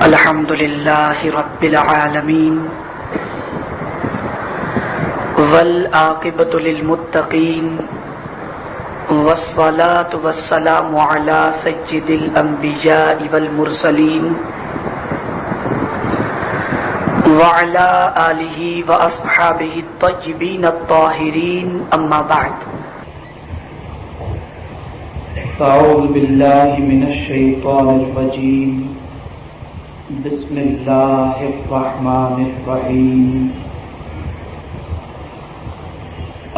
الحمد لله رب العالمين والعاقبة للمتقين والصلاة والسلام على سيد الأنبياء والمرسلين وعلى آله وأصحابه الطيبين الطاهرين أما بعد أعوذ بالله من الشيطان الرجيم بسم الله الرحمن الرحيم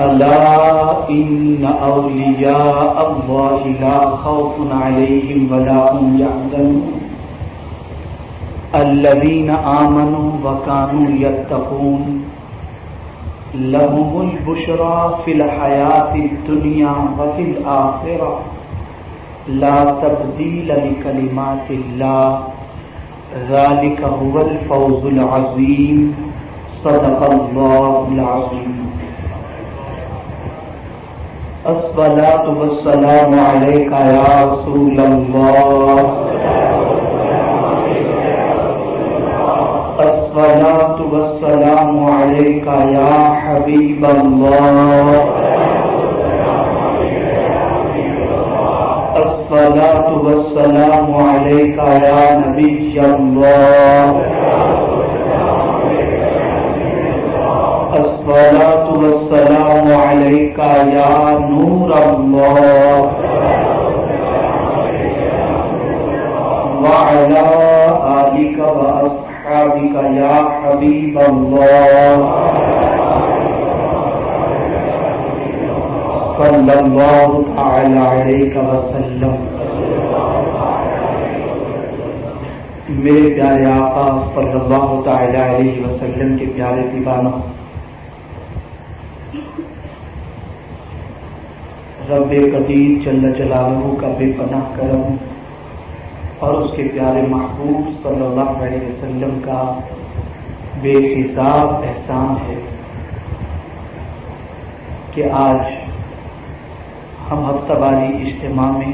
ألا إن أولياء الله لا خوف عليهم ولا هم يحزنون الذين آمنوا وكانوا يتقون لهم البشرى في الحياة الدنيا وفي الآخرة لا تبديل لكلمات الله ذلك هو الفوز العظيم صدق الله العظيم الصلاة والسلام عليك يا رسول الله الصلاة والسلام عليك يا حبيب الله الصلاة والسلام عليك يا نبي الله الصلاة والسلام عليك يا نور الله وعلى آلك وأصحابك يا حبيب الله صلی اللہ تعالی علیہ وسلم. میرے پیارے آقا صلی اللہ تعالی علیہ وسلم کے پیارے دیوانوں، رب قدیر جل جلالہ کا بے پناہ کرم اور اس کے پیارے محبوب صلی اللہ علیہ وسلم کا بے حساب احسان ہے کہ آج ہم ہفتہ واری اجتماع میں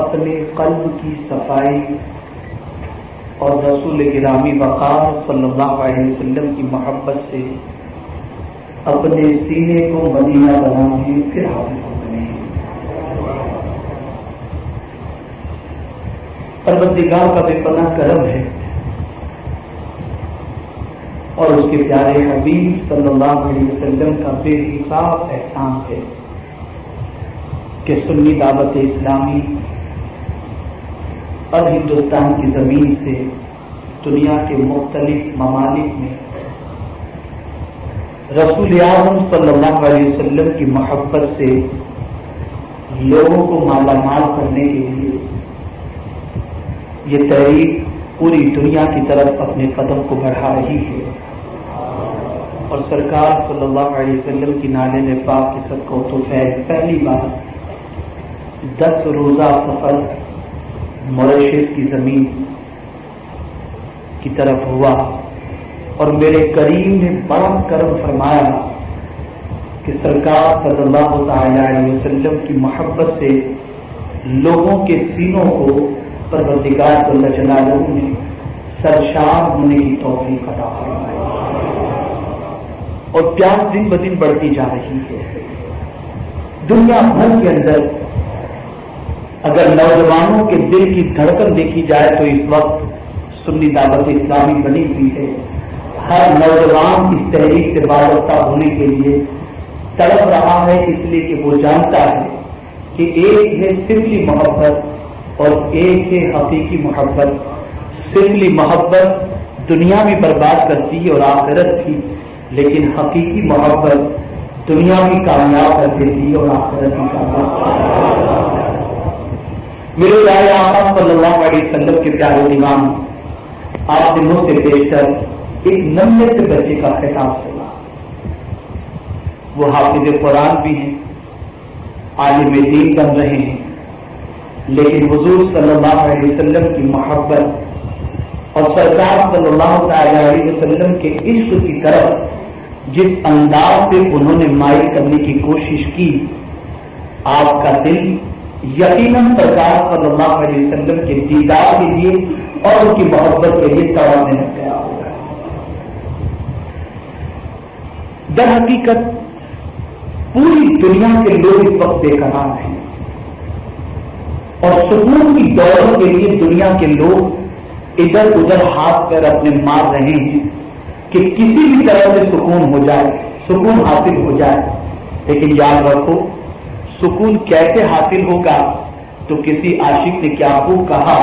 اپنے قلب کی صفائی اور رسول گرامی وقار صلی اللہ علیہ وسلم کی محبت سے اپنے سینے کو مدینہ بنانے پھر حاضر ہو گئے ہیں. پروردگار کا بے پناہ کرم ہے اور اس کے پیارے حبیب صلی اللہ علیہ وسلم کا بے حساب احسان ہے کہ سنی دعوت اسلامی اور ہندوستان کی زمین سے دنیا کے مختلف ممالک میں رسول اعظم صلی اللہ علیہ وسلم کی محبت سے لوگوں کو مالا مال کرنے کے لیے یہ تحریک پوری دنیا کی طرف اپنے قدم کو بڑھا رہی ہے. اور سرکار صلی اللہ علیہ وسلم کی نالے پاک کے صدقہ و فیض پہلی بار 10 روزہ سفر موریشس کی زمین کی طرف ہوا اور میرے کریم نے بڑا کرم فرمایا کہ سرکار صلی اللہ تعالی علیہ وسلم کی محبت سے لوگوں کے سینوں کو پروردگار جل جلالہ نے سرشار ہونے کی توفیق عطا فرمائی اور پیار دن بدن بڑھتی جا رہی ہے. دنیا بھر کے اندر اگر نوجوانوں کے دل کی دھڑکن دیکھی جائے تو اس وقت سنی دعوت اسلامی بنی ہوئی ہے. ہر نوجوان اس تحریک سے وابستہ ہونے کے لیے تڑپ رہا ہے، اس لیے کہ وہ جانتا ہے کہ ایک ہے سفلی محبت اور ایک ہے حقیقی محبت. سفلی محبت دنیا بھی برباد کرتی ہے اور آخرت بھی، لیکن حقیقی محبت دنیا بھی کامیاب کر دیتی ہے اور آخرت بھی کامیاب. میرے پیارے آقا صلی اللہ علیہ وسلم کے پیارے دیوان، آپ نے مجھ سے بیشتر ایک ننھے سے بچے کا خطاب سنا. وہ حافظ قرآن بھی ہیں، عالم دین بن رہے ہیں، لیکن حضور صلی اللہ علیہ وسلم کی محبت اور سرکار صلی اللہ تعالی علیہ وسلم کے عشق کی طرف جس انداز سے انہوں نے مائل کرنے کی کوشش کی، آپ کا دل یقیناً سرکار صلی اللہ علیہ وسلم کے دیدار کے لیے اور ان کی محبت کے لیے توڑنے لگ گیا ہوگا۔ در حقیقت پوری دنیا کے لوگ اس وقت بے قرار ہیں اور سکون کی دور کے لیے دنیا کے لوگ ادھر ادھر ہاتھ پیر اپنے مار رہے ہیں کہ کسی بھی طرح سے سکون ہو جائے، سکون حاصل ہو جائے۔ لیکن یاد رکھو سکون کیسے حاصل ہوگا؟ تو کسی عاشق نے کیا خوب کہا،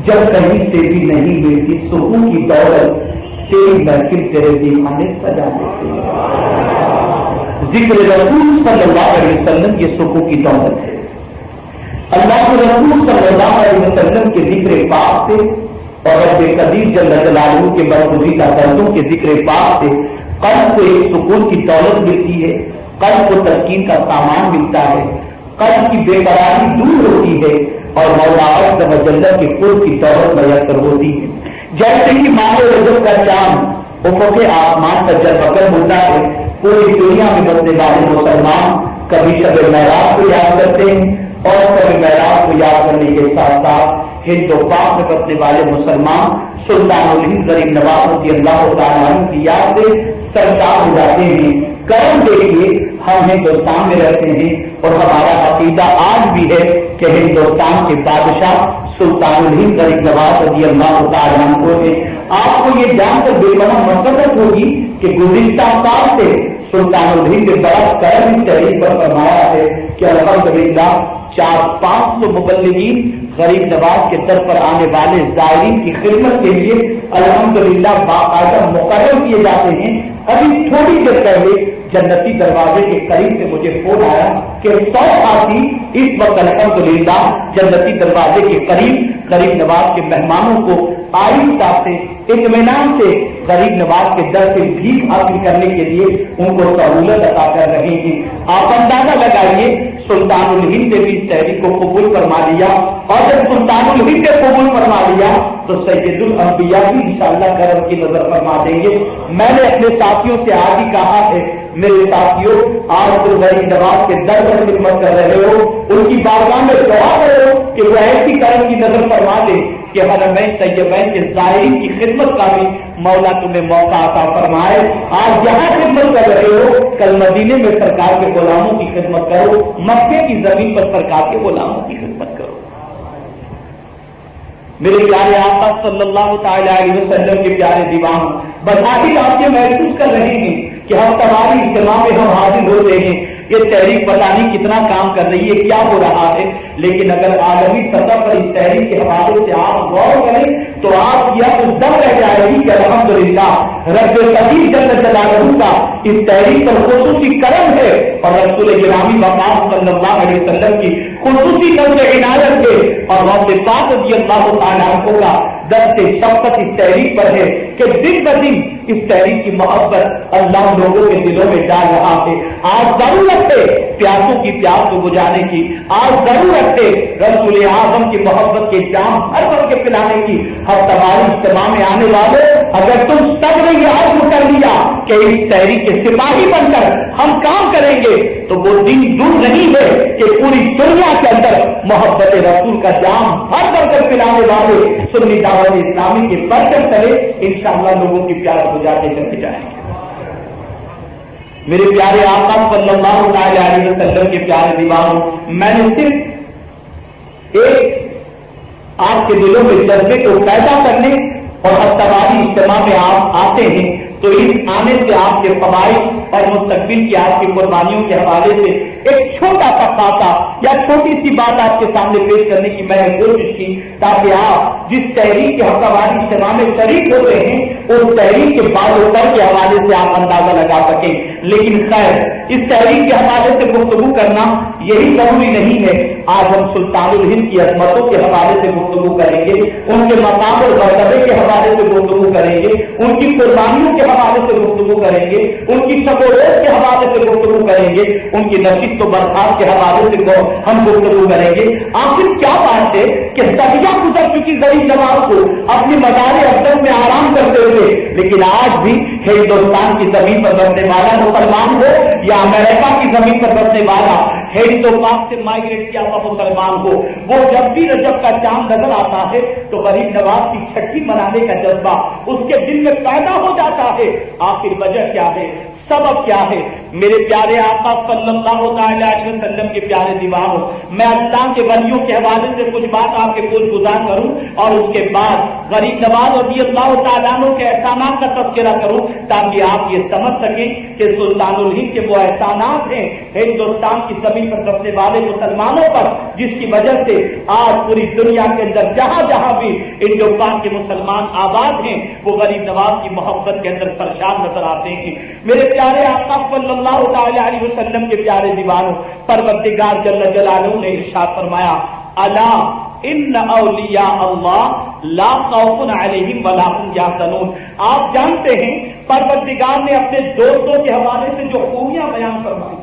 جب کہیں سے بھی نہیں ملتی سکون کی دولت، تیری محفل تیرے دیوانے سجا دیتے۔ ذکر رسول صلی اللہ علیہ وسلم یہ سکون کی دولت ہے۔ اللہ کے رسول صلی اللہ علیہ وسلم کے ذکر پاک سے اور رب قدیر جل جلالہ کے برگزیدہ دردوں کے ذکر پاک سے قلب کو ایک سکون کی دولت ملتی ہے، قلب کو تسکین کا سامان ملتا ہے، قلب کی بے قراری دور ہوتی ہے اور مولا عز و جل کے قرب کی دولت میسر ہوتی ہے۔ جیسے کہ ماہ رجب کا چاند افق آسمان پر جب بکر ہوتا ہے، پوری دنیا میں بسنے والے مسلمان کبھی شب معراج کو یاد کرتے ہیں اور شب معراج کو یاد کرنے کے ساتھ ساتھ ہند و پاک میں بسنے والے مسلمان سلطان الہند غریب نواز رضی اللہ تعالیٰ عنہ کی یاد سے سرشار ہو جاتے ہیں۔ کرم دیکھیے ہم ہندوستان میں رہتے ہیں اور ہمارا عقیدہ آج بھی ہے کہ ہندوستان کے بادشاہ سلطان الہند غریب نواز رضی اللہ تعالیٰ عنہ ہے۔ آپ کو یہ جان کر بے پناہ مسرت ہوگی کہ گزشتہ سال سے سلطان الہند نے بڑا کرم اس تحریک پر فرمایا ہے کہ الحمدللہ 400-500 مبلغین غریب نواز کے در پر آنے والے زائرین کی خدمت کے لیے الحمدللہ باقاعدہ مقرر کیے جاتے ہیں۔ ابھی تھوڑی دیر پہلے جنتی دروازے کے قریب سے مجھے فون آیا کہ 100 ساتھی اس وقت الحمدللہ جنتی دروازے کے قریب غریب نواز کے مہمانوں کو آہستہ سے اطمینان سے غریب نواز کے در سے بھیک حاصل کرنے کے لیے ان کو سہولت عطا کر رہے ہیں۔ آپ اندازہ لگائیے سلطان الہند نے بھی اس تحریک کو قبول فرما لیا اور جب سلطان الہند نے قبول فرما لیا تو سید الانبیاء بھی انشاءاللہ کرم کی نظر فرما دیں گے۔ میں نے اپنے ساتھیوں سے آج ہی کہا ہے، میرے ساتھیوں آج تو غریب نواز کے در پر خدمت کر رہے ہو، ان کی بارگاہ میں دعا کرو کہ وہ ایسی کرم کی نظر فرما دے کہ حرمین طیبین کے زائرین کی خدمت کا بھی مولا تمہیں موقع عطا فرمائے۔ آج یہاں خدمت کر رہے ہو، کل مدینے میں سرکار کے غلاموں کی خدمت کرو، مکے کی زمین پر سرکار کے غلاموں کی خدمت کرو۔ میرے پیارے آقا صلی اللہ تعالی علیہ وسلم کے پیارے دیوان، بظاہر آپ یہ محسوس کر رہے ہیں کہ ہم تمہاری اجتماع میں ہم حاضر ہوتے ہیں، یہ تحریک پتہ نہیں کتنا کام کر رہی ہے، کیا ہو رہا ہے، لیکن اگر عالمی سطح پر اس تحریک کے حوالے سے آپ غور کریں تو آپ یہ اس دم رہ جائے گی کہ الحمدللہ رب قدیر جل جلالہ کا اس تحریک پر خصوصی کرم ہے اور رسول گرامی مقام صلی اللہ علیہ وسلم کی خصوصی نظر عنایت ہے اور غوث پاک رضی اللہ تعالیٰ عنہ کا درد شفقت اس تحریک پر ہے کہ دن بدن اس تحریک کی محبت اللہ لوگوں کے دلوں میں ڈال رہا ہے۔ آج ضرورت ہے پیاسوں کی پیاس کو بجھانے کی، آج ضرورت ہے رسول اعظم کی محبت کے جام ہر بھر کے پلانے کی۔ ہم تمہاری اجتماع میں آنے والے اگر تم سب نے یہ عزم کر لیا کہ اس تحریک کے سپاہی بن کر ہم کام کریں گے تو وہ دن دور نہیں ہے کہ پوری دنیا کے اندر محبت رسول کا جام ہر بھر کر پلانے والے سنی دعوت اسلامی کے پرچم تلے انشاءاللہ لوگوں کی پیاس بجھاتے چلتے جائیں گے۔ میرے پیارے آقا صلی اللہ علیہ وسلم کے پیارے دیوانوں، میں نے صرف ایک آپ کے دلوں میں جذبے کو پیدا کرنے اور ہفتہ اجتماع میں آپ آتے ہیں تو اس آنے سے آپ کے فوائد اور مستقبل کی آپ کی قربانیوں کے حوالے سے ایک چھوٹا سا خاکہ یا چھوٹی سی بات آپ کے سامنے پیش کرنے کی میں نے کوشش کی تاکہ آپ جس تحریک کے ہفتہ واری اجتماع میں شریک ہوتے ہیں اس تحریک کے بعد اوپر کے حوالے سے آپ اندازہ لگا سکیں۔ لیکن خیر اس تحریک کے حوالے سے گفتگو کرنا یہی ضروری نہیں ہے۔ آج ہم سلطان الہند کی عظمتوں کے حوالے سے گفتگو کریں گے، ان کے مقام اور مرتبے کے حوالے سے گفتگو کریں گے، ان کی قربانیوں کے حوالے سے گفتگو کریں گے، ان کی شب و روز کے حوالے سے گفتگو کریں گے، ان کی نشست و برخاست کے حوالے سے ہم گفتگو کریں گے۔ آخر کیا بات ہے کہ صدیاں گزر چکی غریب نواز کو اپنی مزار اقدس میں آرام کرتے ہوئے، لیکن آج بھی ہندوستان کی زمین پر بسنے والا مسلمان ہو یا امریکہ کی زمین پر بسنے والا ہند و پاک سے مائگریٹ کیا ہوا مسلمان ہو، وہ جب بھی رجب کا چاند نظر آتا ہے تو غریب نواز کی چھٹی منانے کا جذبہ اس کے دل میں پیدا ہو جاتا ہے۔ آخر وجہ کیا ہے، سبب کیا ہے؟ میرے پیارے آقا صلی اللہ علیہ وسلم کے پیارے دیوانوں، میں اللہ کے ولیوں کے حوالے سے کچھ بات آپ کے گوش گزار کروں اور اس کے بعد غریب نواز رضی اللہ تعالیٰ عنہ کے احسانات کا تذکرہ کروں تاکہ آپ یہ سمجھ سکیں کہ سلطان الہند کے وہ احسانات ہیں ہندوستان کی زمین پر رہنے والے مسلمانوں پر، جس کی وجہ سے آج پوری دنیا کے اندر جہاں جہاں بھی ہندوستان کے مسلمان آباد ہیں وہ غریب نواز کی محبت کے اندر سرشار نظر آتے ہیں۔ میرے پیارے آقا صلی اللہ تعالی علیہ وسلم کے پیارے دیوانوں، پروردگار جل جلالہ نے ارشاد فرمایا، الا ان اولیاء اللہ لا خوف علیہم ولا هم یحزنون۔ آپ جانتے ہیں پروردگار نے اپنے دوستوں کے حوالے سے جو خوبیاں بیان فرمائی،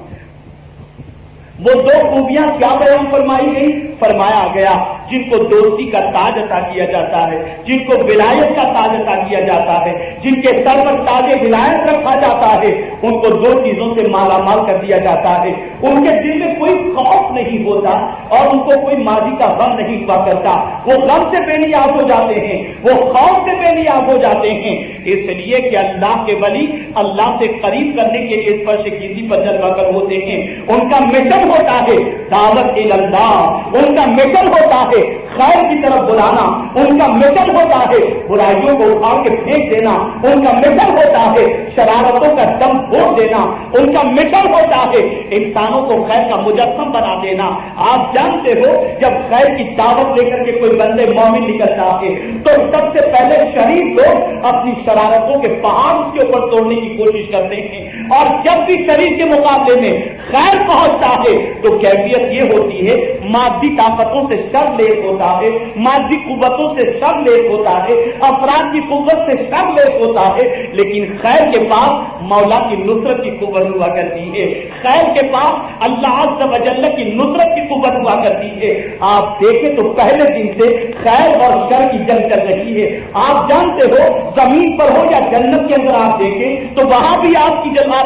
وہ دو خوبیاں کیا بیان فرمائی گئی؟ فرمایا گیا جن کو دوستی کا تاج عطا کیا جاتا ہے، جن کو ولایت کا تاج عطا کیا جاتا ہے، جن کے سر پر تاج ولایت رکھا جاتا ہے، ان کو دو چیزوں سے مالا مال کر دیا جاتا ہے۔ ان کے دل میں کوئی خوف نہیں ہوتا اور ان کو کوئی ماضی کا غم نہیں ہوا کرتا، وہ غم سے بے نیاز ہو جاتے ہیں، وہ خوف سے بے نیاز ہو جاتے ہیں، اس لیے کہ اللہ کے ولی اللہ سے قریب کرنے کے لیے اس فرش کسی پر جلوہ گر ہوتے ہیں۔ ان کا مشن ہوتا ہے دعوت اللہ، ان کا مشن ہوتا ہے خیر کی طرف بلانا، ان کا مشن ہوتا ہے برائیوں کو اٹھا کے پھینک دینا، ان کا مشن ہوتا ہے شرارتوں کا دم پھوڑ دینا، ان کا مشن ہوتا ہے انسانوں کو خیر کا مجسم بنا دینا۔ آپ جانتے ہو جب خیر کی دعوت لے کر کے کوئی بندے مومن نکلتا ہے تو سب سے پہلے شریف لوگ اپنی شرارتوں کے پہاڑ اس کے اوپر توڑنے کی کوشش کرتے ہیں، اور جب بھی شریف کے مقابلے میں خیر پہنچتا ہے تو کیفیت یہ ہوتی ہے مادی طاقتوں سے شر لیس ہوتا ہے، مادی قوتوں سے شر لیس ہوتا ہے، افراد کی قوت سے شر لیس ہوتا ہے، لیکن خیر کے پاس مولا کی نصرت کی قوت ہوا کرتی ہے، خیر کے پاس اللہ عز و جل کی نصرت کی قوت ہوا کرتی ہے۔ آپ دیکھیں تو پہلے دن سے خیر اور شر کی جنگ چل رہی ہے۔ آپ جانتے ہو زمین پر ہو یا جنت کے اندر آپ دیکھیں تو وہاں بھی آپ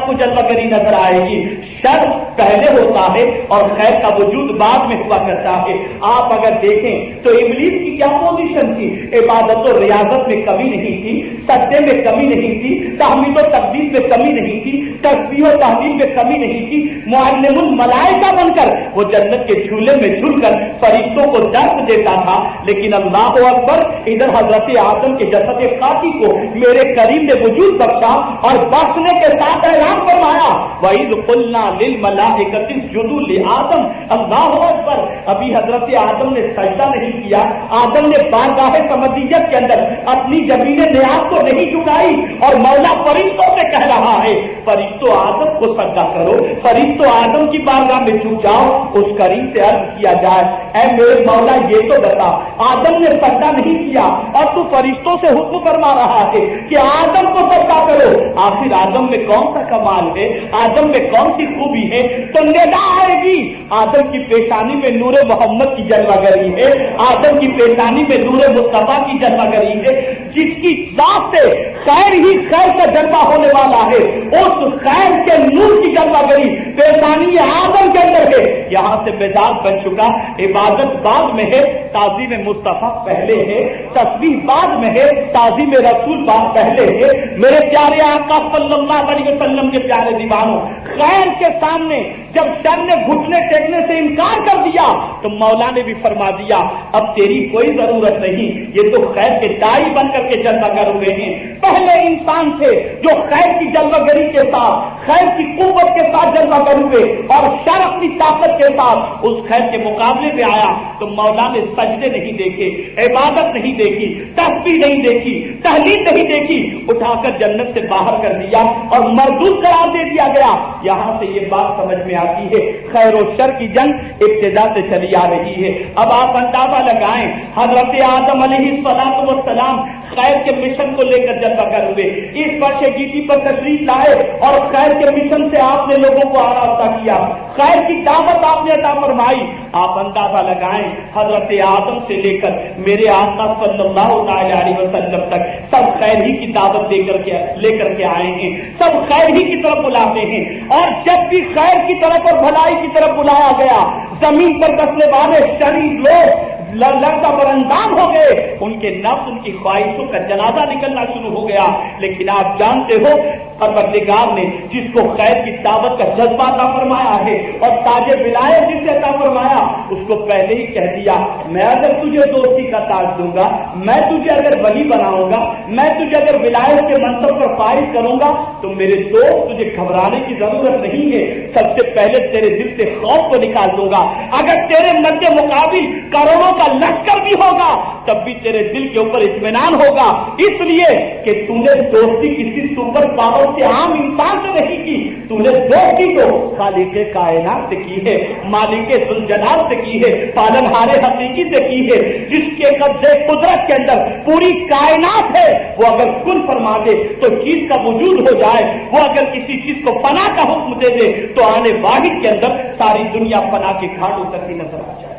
کو جلوہ گری نظر آئے گی، شر پہلے ہوتا ہے اور خیر کا وجود بعد میں ہوا کرتا ہے۔ آپ اگر دیکھیں تو ابلیس کی کیا پوزیشن تھی، عبادت و ریاضت میں کمی نہیں تھی، سجدے میں کمی نہیں تھی، تحمید و تقدیس میں کمی نہیں تھی، تسبیح و تحلیل میں کمی نہیں تھی، معلم الملائکہ بن کر وہ جنت کے جھولے میں جھول کر فرشتوں کو درس دیتا تھا، لیکن اللہ اکبر ادھر حضرت آدم کے جسد خاکی کو میرے کریم نے وجود بخشا اور بخشنے کے ساتھ اعلان فرمایا وَإِذْ قُلْنَا لِلْمَلَائِكَةِ اسْجُدُوا لِآدَمَ۔ اللہ اکبر، ابھی حضرت آدم نے سجدہ نہیں کیا، آدم نے بارگاہ سمدیت کے اندر اپنی زمین نیاز کو نہیں جھکائی اور مولا فرشتوں سے کہہ رہا ہے فرشتوں آدم کو سجدہ کرو، فرشتوں آدم کی بارگاہ میں جھک جاؤ۔ اس کریم سے عرض کیا جائے اے میرے مولا یہ تو بتا، آدم نے سجدہ نہیں کیا اور تو فرشتوں سے حکم فرما رہا ہے کہ آدم کو سجدہ کرو، آخر آدم میں کون سا کمال ہے، آدم میں کون سی خوبی ہے؟ تو ندا آئے گی، آدم کی پیشانی میں نور محمد کی جلوہ گری ہے، آدم کی پیشانی میں نور مصطفیٰ کی جلوہ گری ہے، جس کی ذات سے خیر ہی خیر کا جلوہ ہونے والا ہے، اس خیر کے نور کی جلوہ گری پیشانی آدم کے اندر ہے۔ یہاں سے مزاج بن چکا، عبادت بعد میں ہے، تعظیم مصطفیٰ پہلے ہے، تسبیح بعد میں ہے، تعظیم رسول بعد پہلے ہے۔ میرے پیارے آقا صلی اللہ علیہ وسلم کے پیارے دیوانوں، خیر کے سامنے جب شر نے گھٹنے ٹیکنے سے انکار کر دیا تو مولا نے بھی فرما دیا اب تیری کوئی ضرورت نہیں، یہ تو خیر کے دائی بن کر کے جلوہ گر ہوئے ہیں۔ پہلے انسان تھے جو خیر کی جلوہ گری کے ساتھ، خیر کی قوت کے ساتھ جلوہ گر ہوئے اور شر اپنی طاقت کے ساتھ اس خیر کے مقابلے میں آیا تو مولا نے سجدے نہیں دیکھے، عبادت نہیں دیکھی، تسبیح نہیں دیکھی، تحلیل نہیں دیکھی، اٹھا کر جنت سے باہر کر دیا اور مردود قرار دے دیا گیا۔ یہاں سے یہ بات سمجھ میں آتی ہے خیر و شر کی جنگ ابتدا سے چلی آ رہی ہے۔ اب آپ اندازہ لگائیں حضرت آدم علیہ السلام خیر کے مشن کو لے کر جلوہ گر ہوئے، اس فرش گیتی پر تشریف لائے اور خیر کے مشن سے آپ نے لوگوں کو آراستہ کیا، خیر کی دعوت آپ نے عطا فرمائی۔ آپ اندازہ لگائیں حضرت آدم سے لے کر میرے آقا صلی اللہ علیہ وسلم تک سب خیر ہی کی دعوت لے کر کے آئے ہیں، سب خیر ہی کی طرف بلاتے ہیں، اور جب بھی خیر کی طرف اور بھلائی کی طرف بلایا گیا زمین پر بسنے والے شریر لوگ لڑکا پر اندام ہو گئے، ان کے نفس ان کی خواہشوں کا جنازہ نکلنا شروع ہو گیا۔ لیکن آپ جانتے ہو پروردگار نے جس کو خیر کی دعوت کا جذبہ عطا فرمایا ہے اور تاج ولایت جسے عطا فرمایا، اس کو پہلے ہی کہہ دیا میں اگر تجھے دوستی کا تاج دوں گا، میں تجھے اگر ولی بناؤں گا، میں تجھے اگر ولایت کے منصب پر فائز کروں گا تو میرے دوست تجھے گھبرانے کی ضرورت نہیں ہے، سب سے پہلے تیرے دل سے خوف کو نکال دوں گا۔ اگر تیرے مد مقابل کروڑوں کا لشکر بھی ہوگا تب بھی تیرے دل کے اوپر اطمینان ہوگا، اس لیے کہ تو نے دوستی کسی سپر پاور سے عام انسان سے نہیں کی، تو نے دوستی تو خالق کائنات سے کی ہے، مالک ذوالجلال سے کی ہے، پالنہار حقیقی سے کی ہے، جس کے قبضے قدرت کے اندر پوری کائنات ہے۔ وہ اگر کن فرما دے تو چیز کا وجود ہو جائے، وہ اگر کسی چیز کو فنا کا حکم دے دے تو آنے واحد کے اندر ساری دنیا فنا کے گھاٹوں تک ہی نظر آ جائے۔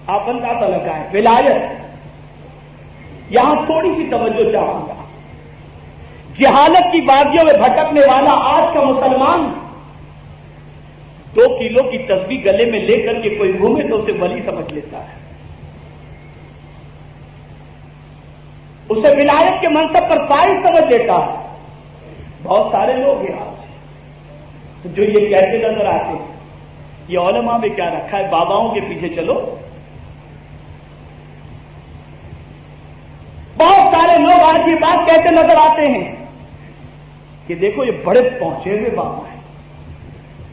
آپ اندازہ لگائیں ولایت، یہاں تھوڑی سی توجہ چاہوں گا۔ جہالت کی وادیوں میں بھٹکنے والا آج کا مسلمان 2 کلو کی تسبیح گلے میں لے کر کے کوئی گھومے تو اسے ولی سمجھ لیتا ہے، اسے ولایت کے منصب پر فائز سمجھ لیتا ہے۔ بہت سارے لوگ ہیں آج جو یہ کہتے نظر آتے ہیں یہ علماء میں کیا رکھا ہے، باباؤں کے پیچھے چلو۔ بہت سارے لوگ آج یہ بات کہتے نظر آتے ہیں کہ دیکھو یہ بڑے پہنچے ہوئے بابا ہیں،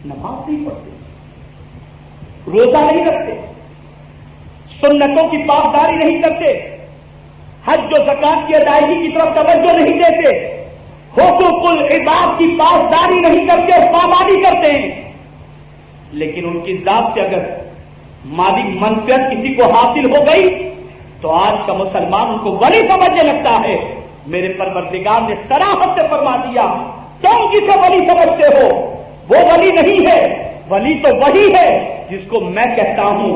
نماز نہیں پڑھتے، روزہ نہیں رکھتے، سنتوں کی پاسداری نہیں کرتے، حج و زکات کی ادائیگی کی طرف توجہ نہیں دیتے، حقوق العباد کی پاسداری نہیں کرتے، پابندی کرتے ہیں، لیکن ان کی ذات سے اگر مالی منفعت کسی کو حاصل ہو گئی تو آج کا مسلمان ان کو ولی سمجھنے لگتا ہے۔ میرے پروردگار نے صراحت سے فرما دیا تم جسے ولی سمجھتے ہو وہ ولی نہیں ہے، ولی تو وہی ہے جس کو میں کہتا ہوں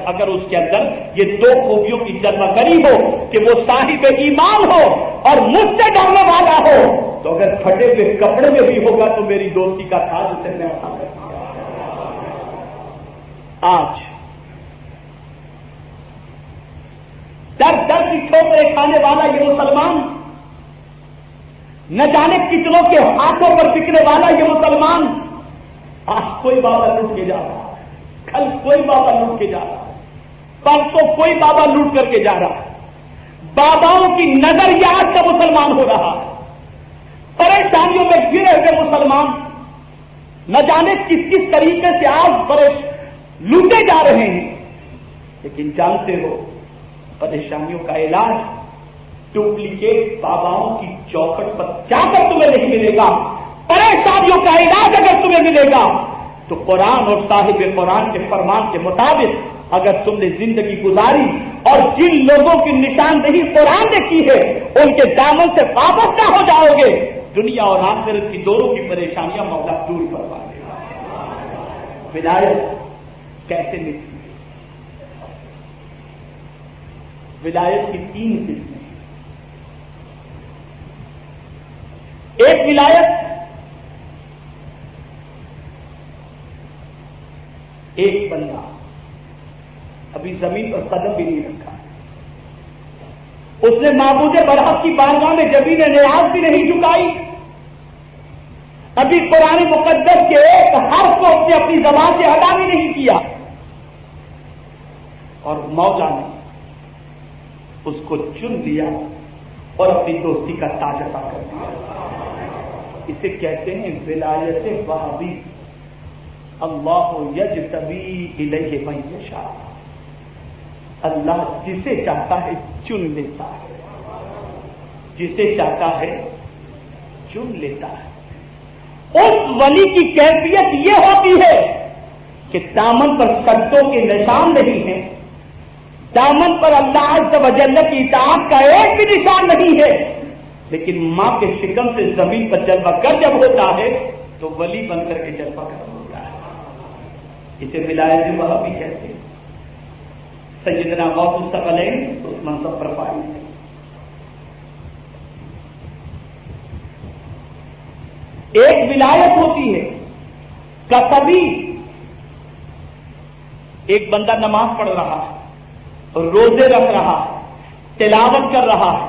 اگر اس کے اندر یہ 2 خوبیوں کی جلوہ گری ہو کہ وہ صاحب ایمان ہو اور مجھ سے ڈرنے والا ہو، تو اگر پھٹے ہوئے کپڑے میں بھی ہوگا تو میری دوستی کا تاج اسے میں اٹھا کرتا ہوں۔ آج در در کی ٹھوکریں کھانے والا یہ مسلمان، نہ جانے کتنوں کے ہاتھوں پر بکنے والا یہ مسلمان، آج کوئی بابا لوٹ کے جا رہا ہے، کل کوئی بابا لوٹ کے جا رہا ہے، پرسوں کوئی بابا لوٹ کر کے جا رہا ہے۔ باباؤں کی نظر یہ آج کا مسلمان ہو رہا ہے، پریشانیوں میں گرے ہوئے مسلمان نہ جانے کس کس طریقے سے آج لوٹے جا رہے ہیں، لیکن جانتے ہو پریشانیوں کا علاج ڈپلیکیٹ باباؤں کی چوکھٹ پر جا کر تمہیں نہیں ملے گا، پریشانیوں کا علاج اگر تمہیں ملے گا تو قرآن اور صاحب قرآن کے فرمان کے مطابق اگر تم نے زندگی گزاری اور جن لوگوں کی نشاندہی قرآن نے کی ہے ان کے دامن سے وابستہ ہو جاؤ گے، دنیا اور آخرت کی دونوں کی پریشانیاں مولا دور کروا دے گا۔ ولایت کیسے ملتی؟ ولایت کی 3 قسمیں ہیں۔ ایک ولایت ایک بندہ ابھی زمین پر قدم بھی نہیں رکھا، اس نے معبود برحق کی بارگاہ میں زمین نیاز بھی نہیں جھکائی، ابھی قرآن مقدس کے ایک حرف کو اس نے اپنی زبان سے ادا بھی نہیں کیا، اور مولا نے اس کو چن لیا اور اپنی دوستی کا تاج عطا کر دیا۔ اسے کہتے ہیں ولایت وہابی، اللہ یجتبی الیہ من یشاء، اللہ جسے چاہتا ہے چن لیتا ہے، جسے چاہتا ہے چن لیتا ہے۔ اس ولی کی کیفیت یہ ہوتی ہے کہ دامن پر سجدوں کے نشان نہیں ہیں، دامن پر اللہ عز و جل کی اطاعت کا ایک بھی نشان نہیں ہے، لیکن ماں کے شکم سے زمین پر جلوہ گر جب ہوتا ہے تو ولی بن کر کے جلوہ گر ہوتا ہے۔ اسے ولایت وہابی کہتے ہیں۔ سیدنا غوث الثقلین اس منصب پر فائز ہے۔ ایک ولایت ہوتی ہے کسبی، ایک بندہ نماز پڑھ رہا ہے، روزے رکھ رہا ہے، تلاوت کر رہا ہے،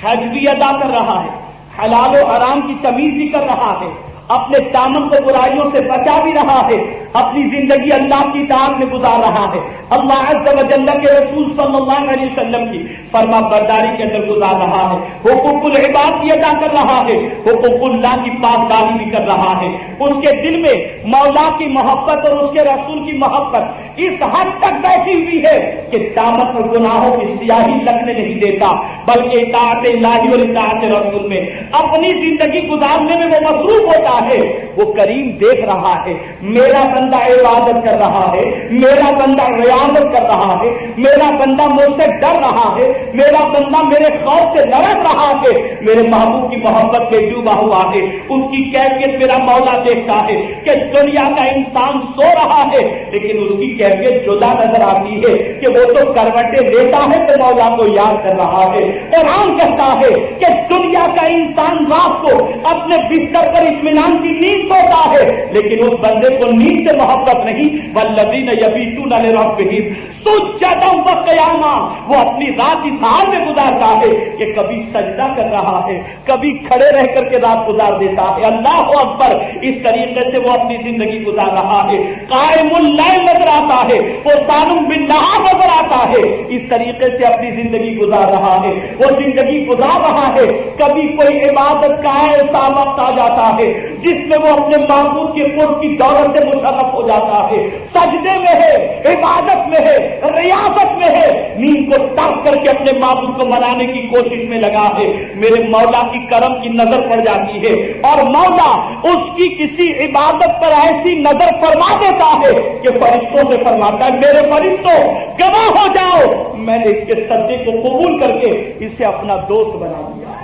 حج بھی ادا کر رہا ہے، حلال و حرام کی تمیز بھی کر رہا ہے، اپنے دامن کو برائیوں سے بچا بھی رہا ہے، اپنی زندگی اللہ کی اطاعت میں گزار رہا ہے، اللہ عز و جل کے رسول صلی اللہ علیہ وسلم کی فرما برداری کے اندر گزار رہا ہے، حقوق العباد بھی ادا کر رہا ہے، حقوق اللہ کی پاسداری بھی کر رہا ہے، اس کے دل میں مولا کی محبت اور اس کے رسول کی محبت اس حد تک بیٹھی ہوئی ہے کہ دامن اور گناہوں کی سیاہی لگنے نہیں دیتا، بلکہ اطاعت الہی اور اطاعت رسول میں اپنی زندگی گزارنے میں وہ مصروف ہوتا ہے۔ وہ کریم دیکھ رہا ہے میرا بندہ عبادت کر رہا ہے، میرا بندہ ریاضت کر رہا ہے، میرا بندہ مجھ سے ڈر رہا ہے، میرا بندہ میرے خوف سے لڑک رہا ہے، میرے محبوب کی محبت میں ڈوبا ہوا ہے۔ اس کی کیفیت میرا مولا دیکھتا ہے کہ دنیا کا انسان سو رہا ہے لیکن اس کی کیفیت جدا نظر آتی ہے کہ وہ تو کروٹیں لیتا ہے تو مولا کو یاد کر رہا ہے۔ قرآن کہتا ہے کہ دنیا کا انسان رات کو اپنے بستر پر اطمینان کی نیند سوتا ہے لیکن اس بندے کو نیند سے محبت نہیں، والذین یبیتون لربہم سجدا وقیاما، وہ اپنی رات اس حال میں گزارتا ہے کہ کبھی سجدہ کر رہا ہے، کبھی کھڑے رہ کر کے رات گزار دیتا ہے۔ اللہ اکبر، اس طریقے سے وہ اپنی زندگی گزار رہا ہے۔ قائم اللیل نظر آتا ہے، وہ صائم بالنہار نظر آتا ہے، اس طریقے سے اپنی زندگی گزار رہا ہے، وہ زندگی گزار رہا ہے۔ کبھی کوئی عبادت کا ایسا وقت آ جاتا ہے جس میں وہ اپنے معبود کے قرب کی دولت سے مشرف ہو جاتا ہے، سجدے میں ہے، عبادت میں ہے، ریاضت میں ہے، نیند کو ترک کر کے اپنے معبود کو منانے کی کوشش میں لگا ہے۔ میرے مولا کی کرم کی نظر پڑ جاتی ہے اور مولا اس کی کسی عبادت پر ایسی نظر فرما دیتا ہے کہ فرشتوں سے فرماتا ہے میرے فرشتوں گواہ ہو جاؤ، میں نے اس کے سجدے کو قبول کر کے اسے اپنا دوست بنا دیا۔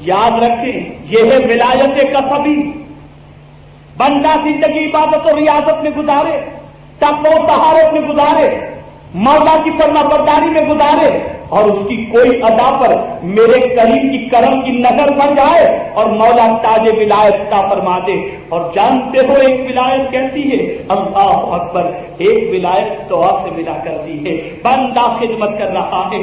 یاد رکھیں یہ ہے ولایت کسبی، بندہ زندگی عبادت اور ریاضت میں گزارے، تقوی و طہارت میں گزارے، مولا کی فرما برداری میں گزارے اور اس کی کوئی ادا پر میرے کریم کی کرم کی نظر بن جائے اور مولا تاج ولایت عطا فرما دے۔ اور جانتے ہو ایک ولایت کیسی ہے؟ اللہ اکبر، ایک ولایت دعا سے ملا کرتی ہے۔ بندہ خدمت کر رہا ہے،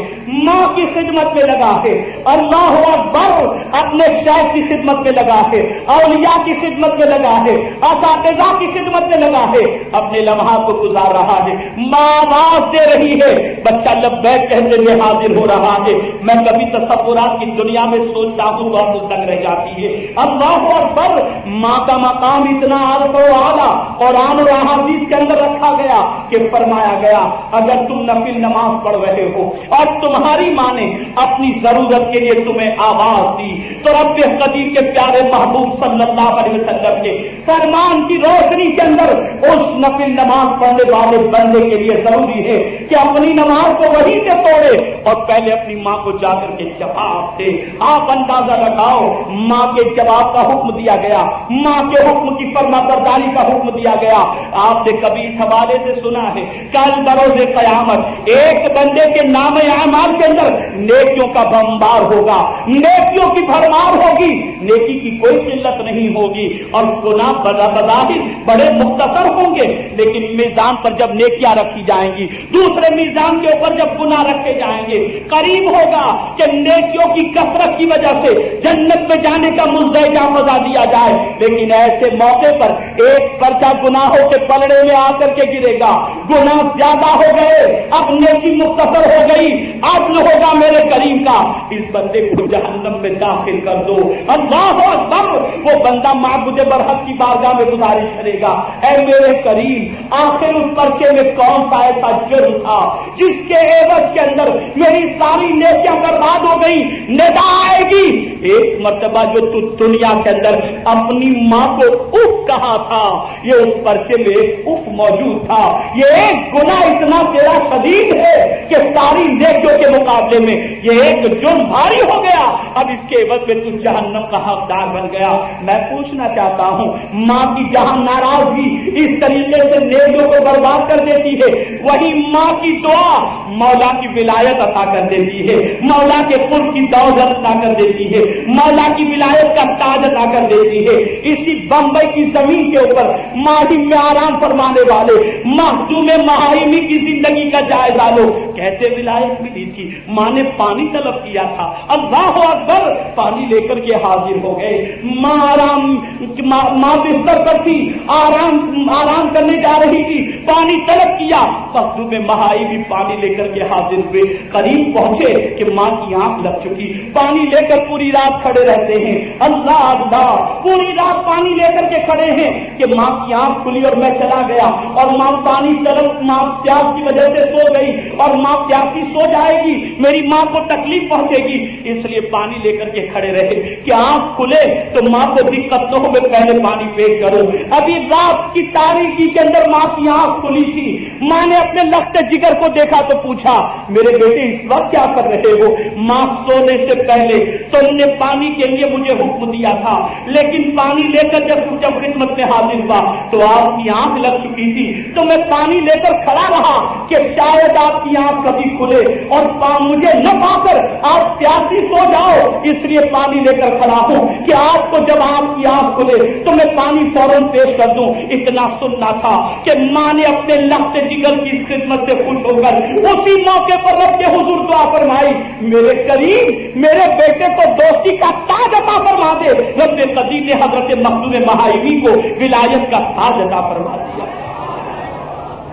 ماں کی خدمت میں لگا ہے، اللہ اکبر، اپنے شیخ کی خدمت میں لگا ہے، اولیاء کی خدمت میں لگا ہے، اساتذہ کی خدمت میں لگا ہے، اپنے لمحات کو گزار رہا ہے، ماں آواز دے رہی ہے، بچہ لبیک کہتے ہوئے حاضر ہو رہا ہے۔ میں کبھی تصورات کی دنیا میں سوچتا ہوں تو آپ تنگ رہ جاتی ہے۔ اللہ اکبر، ماں کا مقام اتنا عرف و اعلیٰ قرآن اور احادیث کے اندر رکھا گیا کہ فرمایا گیا اگر تم نفل نماز پڑھ رہے ہو اور تمہاری ماں نے اپنی ضرورت کے لیے تمہیں آواز دی تو رب قدیر کے پیارے محبوب صلی اللہ علیہ وسلم کے فرمان کی روشنی کے اندر اس نفل نماز پڑھنے والے بندے کے لیے ضروری ہے کہ اپنی نماز کو وہیں سے توڑے اور پہلے اپنی ماں کو جا کر کے جواب دے۔ آپ اندازہ لگاؤ، ماں کے جواب کا حکم دیا گیا، ماں کے حکم کی فرما برداری کا حکم دیا گیا۔ آپ نے کبھی اس حوالے سے سنا ہے کل بروز قیامت ایک بندے کے نام اعمال کے اندر نیکیوں کا بمبار ہوگا، نیکیوں کی بھرمار ہوگی، نیکی کی کوئی قلت نہیں ہوگی اور گناہ بظاہر بڑے مختصر ہوں گے لیکن میزان پر جب نیکیاں رکھی جائیں گی، دوسرے میزان کے اوپر جب گناہ رکھے جائیں گے، قریب ہوگا کہ نیکیوں کی کثرت کی وجہ سے جنت میں جانے کا مزدہ مزہ دیا جائے، لیکن ایسے موقع پر ایک پرچہ گناہوں کے پلڑے میں آ کر کے گرے گا، گناہ زیادہ ہو گئے، اب نیکی مختصر ہو گئی، عدل ہوگا میرے کریم کا، اس بندے کو جہنم میں داخل کر دو۔ اللہ اکبر، وہ بندہ معبود برحق کی بارگاہ میں گزارش کرے گا، اے میرے کریم، آخر اس پرچے میں کون سا ایسا جرم ظلم تھا جس کے عوض کے اندر میری ساری نیکیاں برباد ہو گئی. ندا آئے گی ایک مرتبہ جو تو دنیا کے اندر اپنی ماں کو اف کہا تھا یہ اس پرچے میں اف موجود تھا. یہ ایک گناہ اتنا تیرا شدید ہے کہ ساری نیکیوں کے مقابلے میں یہ ایک جرم بھاری ہو گیا. اب اس کے عوض میں تو جہنم کا حقدار بن گیا. میں پوچھنا چاہتا ہوں ماں کی جہاں ناراضگی اس طریقے سے نیکیوں کو برباد کر دیتی ہے وہی ماں کی دعا مولا کی ولایت عطا کر دیتی ہے, مولا کے قرب کی دولت عطا کر دیتی ہے, مولا کی ولایت کا تاج عطا کر دیتی ہے. اسی بمبئی کی زمین کے اوپر ماہی میں آرام فرمانے والے مخدوم مہاجمی کی زندگی کا جائزہ لو. کیسے ولایت ملی تھی؟ ماں نے پانی طلب کیا تھا, اللہ اکبر, پانی لے کر کے حاضر ہو گئے. ماں بستر پر تھی, آرام کرنے جا رہی تھی, پانی طلب کیا, مخدوم مہاجمی پانی لے کر کے حاضر ہوئے. قریب پہنچے کہ ماں کی آنکھ لگ چکی, پانی لے کر پوری رات کھڑے رہتے ہیں. اللہ اللہ, پوری رات پانی لے کر کے کھڑے ہیں کہ ماں کی آنکھ کھلی اور میں چلا گیا اور ماں پانی طلب, ماں پیاس کی وجہ سے سو گئی اور ماں پیاسی سو جائے گی, میری ماں کو تکلیف پہنچے گی, اس لیے پانی لے کر کے کھڑے رہے کہ آنکھ کھلے تو ماں کو دقت نہ ہو, میں پہلے پانی پیش کروں. ابھی رات کی تاریکی کے اندر ماں کی آنکھ کھلی تھی. ماں نے اپنے لخت جگر کو دیکھا تو پوچھا میرے بیٹے اس وقت کیا کر رہے ہو؟ ماں سونے سے پہلے تم نے پانی کے لیے مجھے حکم دیا تھا, لیکن پانی لے کر جب خدمت میں حاضر ہوا تو آپ کی آنکھ لگ چکی تھی, تو میں پانی لے کر کھڑا رہا کہ شاید آپ کی آنکھ کبھی کھلے اور مجھے نہ پا کر آپ پیاسی سو جاؤ, اس لیے پانی لے کر کھڑا ہوں کہ آپ کو جب آپ کی آنکھ کھلے تو میں پانی فوراً پیش کر دوں. اتنا سننا تھا کہ ماں نے اپنے لخت جگر کی اس خدمت سے خوش ہو کر اسی موقع پر رب کے حضور دعا فرمائی, میرے کریم میرے بیٹے کو دوستی کا تاج عطا فرما دے. رب قدیر نے حضرت مخدوم مہاجمی کو ولایت کا تاج عطا فرما دیا.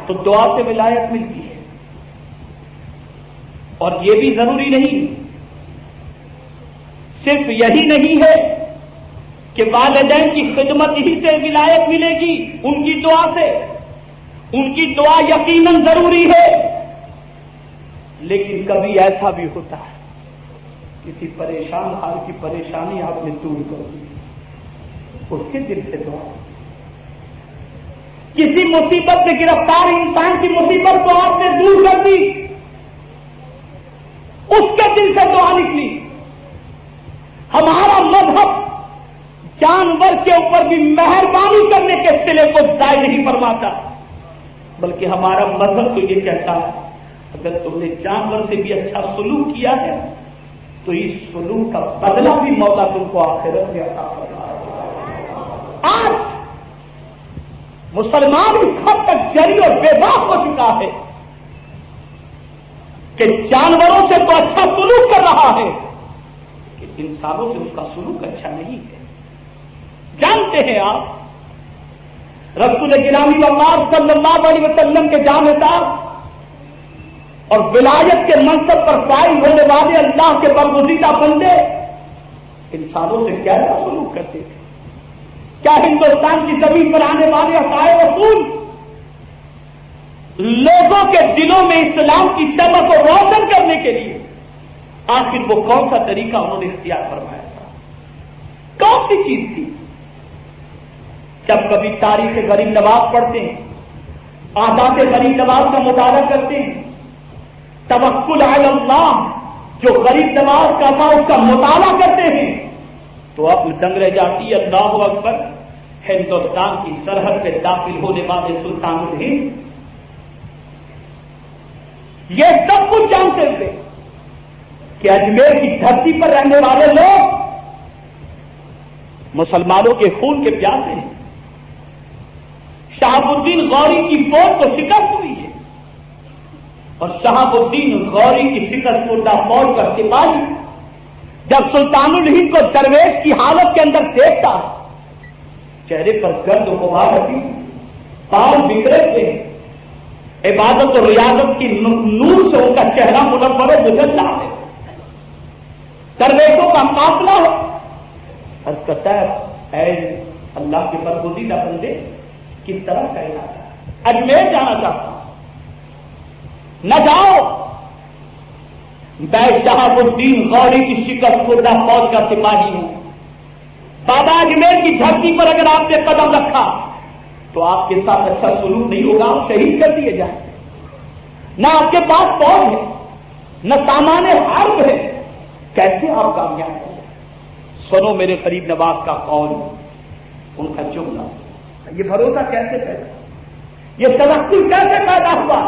تو دعا سے ولایت ملتی ہے. اور یہ بھی ضروری نہیں, صرف یہی نہیں ہے کہ والدین کی خدمت ہی سے ولایت ملے گی, ان کی دعا سے. ان کی دعا یقیناً ضروری ہے, لیکن کبھی ایسا بھی ہوتا ہے کسی پریشان حال کی پریشانی آپ نے دور کر دی, اس کے دل سے دعا. کسی مصیبت میں گرفتار انسان کی مصیبت کو آپ نے دور کر دی, اس کے دل سے دعا نکلی. ہمارا مذہب جانور کے اوپر بھی مہربانی کرنے کے صلے کو ضائع نہیں فرماتا, بلکہ ہمارا مذہب تو یہ کہتا ہے اگر تم نے جانور سے بھی اچھا سلوک کیا ہے تو اس سلوک کا بدلہ بھی مولا تم کو آخرت میں عطا فرمائے. آج مسلمان اس حد تک جری اور بے باک ہو چکا ہے کہ جانوروں سے تو اچھا سلوک کر رہا ہے کہ انسانوں سے اس کا سلوک اچھا نہیں ہے. جانتے ہیں آپ رسول گرامی وقار صلی اللہ علیہ وسلم کے جامع صاحب اور ولایت کے منصب پر فائز ہونے والے اللہ کے برگزیدہ بندے انسانوں سے کیسا سلوک کرتے تھے؟ کیا ہندوستان کی زمین پر آنے والے عقائد رسول لوگوں کے دلوں میں اسلام کی شمع کو روشن کرنے کے لیے آخر وہ کون سا طریقہ انہوں نے اختیار فرمایا تھا؟ کون سی چیز تھی؟ جب کبھی تاریخ غریب نواز پڑھتے ہیں, عادات غریب نواز کا مطالعہ کرتے ہیں, توکل علی اللہ جو غریب نواز کا تھا اس کا مطالعہ کرتے ہیں, تو عقل دنگ رہ جاتی ہے. اللہ اکبر, ہندوستان کی سرحد پہ داخل ہونے والے سلطان الہند یہ سب کچھ جانتے تھے کہ اجمیر کی دھرتی پر رہنے والے لوگ مسلمانوں کے خون کے پیاسے ہیں. شہاب الدین غوری کی فوج کو شکست ہوئی ہے اور شہاب الدین غوری کی شکست خوردہ فوج کا سپاہی جب سلطان الہند کو درویش کی حالت کے اندر دیکھتا چہرے پر گرد و غبار ہوتی, پاؤں بکھرے تھے, عبادت اور ریاضت کی نور سے ان کا چہرہ منور و گزرتا ہے, درویشوں کا قافلہ ہو اور کہتا ہے اے اللہ کے برگزیدہ بندے کس طرح کا ارادہ, اجمیر جانا چاہتا ہوں. نہ جاؤ، میں شہاب الدین غوری کی شکست خوردہ فوج کا سپاہی ہوں، بابا اجمیر کی دھرتی پر اگر آپ نے قدم رکھا تو آپ کے ساتھ اچھا سلوک نہیں ہوگا، آپ شہید کر دیے جائیں، نہ آپ کے پاس فوج ہے نہ سامان حرب ہے، کیسے آپ کامیاب ہوں؟ سنو میرے قریب نواز کا قول، ان کا جملہ، یہ بھروسہ کیسے پیدا، یہ توقع کیسے پیدا ہوا؟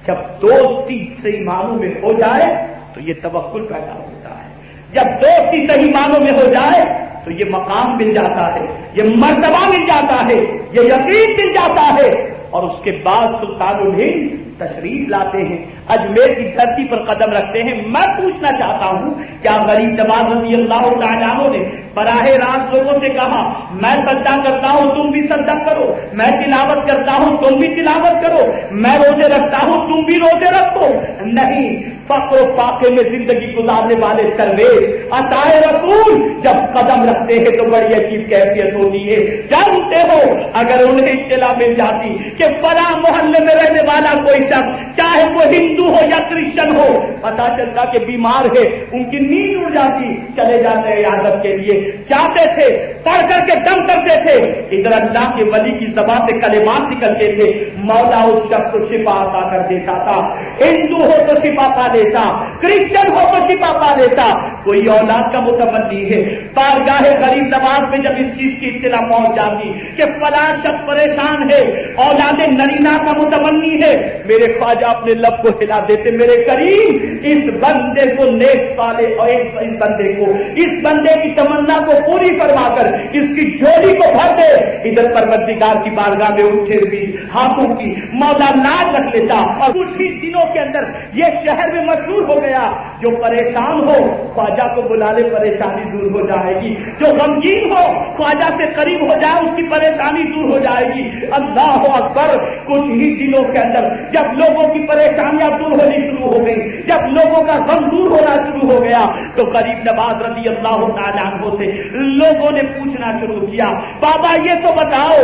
جب دوستی صحیح معنوں میں ہو جائے تو یہ توکل پیدا ہوتا ہے، جب دوستی صحیح معنوں میں ہو جائے تو یہ مقام مل جاتا ہے، یہ مرتبہ مل جاتا ہے، یہ یقین مل جاتا ہے، اور اس کے بعد سلطان الہند تشریف لاتے ہیں، اجمیر کی دھرتی پر قدم رکھتے ہیں۔ میں پوچھنا چاہتا ہوں کیا غریب نواز رضی اللہ تعالیٰ عنہ نے براہ راست لوگوں سے کہا میں سجدہ کرتا ہوں تم بھی سجدہ کرو، میں تلاوت کرتا ہوں تم بھی تلاوت کرو، میں روزے رکھتا ہوں تم بھی روزے رکھو؟ نہیں، فقر و فاقے میں زندگی گزارنے والے درویش عطائے رسول جب قدم رکھتے ہیں تو بڑی عجیب کیفیت ہوتی ہے۔ جانتے ہو اگر انہیں اطلاع مل جاتی کہ فلاں محلے میں رہنے والا کوئی شخص چاہے وہ ہندو ہو یا کرسچن ہو، پتا چلتا کہ بیمار ہے، ان کی نیند اڑ جاتی، چلے جاتے عیادت کے لیے، چاہتے تھے پڑھ کر کے دم کرتے تھے، ادھر اللہ کے ولی کی زبان سے کلمات نکلتے تھے، مولا اس شخص کو شفا عطا کر دیتا تھا۔ ہندو ہو تو شفا پا لیتا، کرسچن ہو تو شفا پا لیتا۔ کوئی اولاد کا متمنی ہے، بارگاہ غریب نواز میں جب اس چیز کی اطلاع پہنچ جاتی کہ فلاں شخص پریشان ہے، اولاد نرینا کا متمنی ہے، میرے خواجہ اپنے لب کو ہلا دیتے، میرے کریم اس بندے کو نیک صالح اور اس بندے کو، اس بندے کی تمنا کو پوری فرما کر اس کی جھولی کو بھر دے۔ ادھر پروردگار کی بارگاہ میں اٹھے بھی ہاتھوں کی مولا ناز رکھ لیتا، اور کچھ ہی دنوں کے اندر یہ شہر میں مشہور ہو گیا، جو پریشان ہو خواجہ کو بلا لے پریشانی دور ہو جائے گی، جو غمگین ہو خواجہ سے قریب ہو جائے اس کی پریشانی دور ہو جائے گی۔ اللہ اکبر، کچھ ہی دنوں کے اندر جب لوگوں کی پریشانیاں دور ہونی شروع ہو گئی، جب لوگوں کا غم دور ہونا شروع ہو گیا، تو غریب نواز رضی اللہ تعالیٰ عنہ سے لوگوں نے پوچھنا شروع کیا بابا یہ تو بتاؤ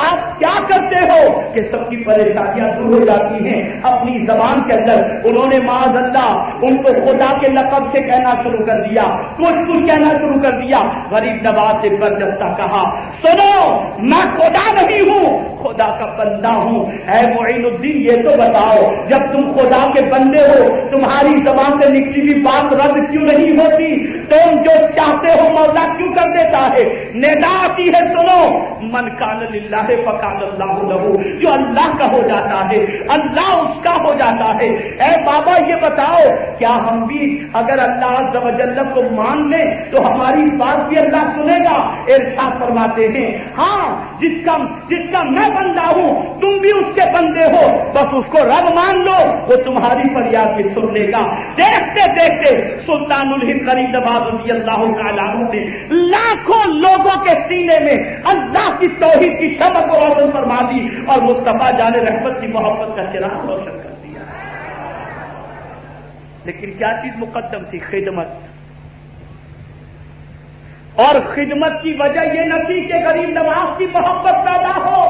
آپ کیا کرتے ہو کہ سب کی پریشانیاں دور ہو جاتی ہیں؟ اپنی زبان کے اندر انہوں نے معاذ اللہ ان کو خدا کے لقب سے کہنا شروع کر دیا، کچھ کہنا شروع کر دیا۔ غریب نواز سے برجستہ کہا سنو میں خدا نہیں ہوں، خدا کا بندہ ہوں۔ اے معین الدین یہ تو بتاؤ جب تم خدا کے بندے ہو تمہاری زبان سے نکلی ہوئی بات رد کیوں نہیں ہوتی؟ تم جو چاہتے ہو مولا کیوں کر دیتا ہے؟ ندا آتی ہے سنو من کان للہ فکان اللہ لہو، جو اللہ کا ہو جاتا ہے اللہ اس کا ہو جاتا ہے۔ اے بابا یہ بتاؤ کیا ہم بھی اگر اللہ عز و جل کو مان لیں تو ہماری بات بھی اللہ سنے گا؟ ارشاد فرماتے ہیں ہاں جس کا میں بندہ ہوں تم بھی اس کے بندے ہو، بس اس کو رب مان لو، وہ تمہاری فریاد بھی سن لے گا۔ دیکھتے دیکھتے سلطان الہند غریب نواز رضی اللہ تعالیٰ عنہ نے لاکھوں لوگوں کے سینے میں اللہ کی توحید کی شمع کو روشن فرما دی اور مصطفیٰ جان رحمت کی محبت کا چراغ روشن کر دیا۔ لیکن کیا چیز مقدم تھی؟ خدمت، اور خدمت کی وجہ یہ نہ تھی کہ غریب نواز کی محبت پیدا ہو،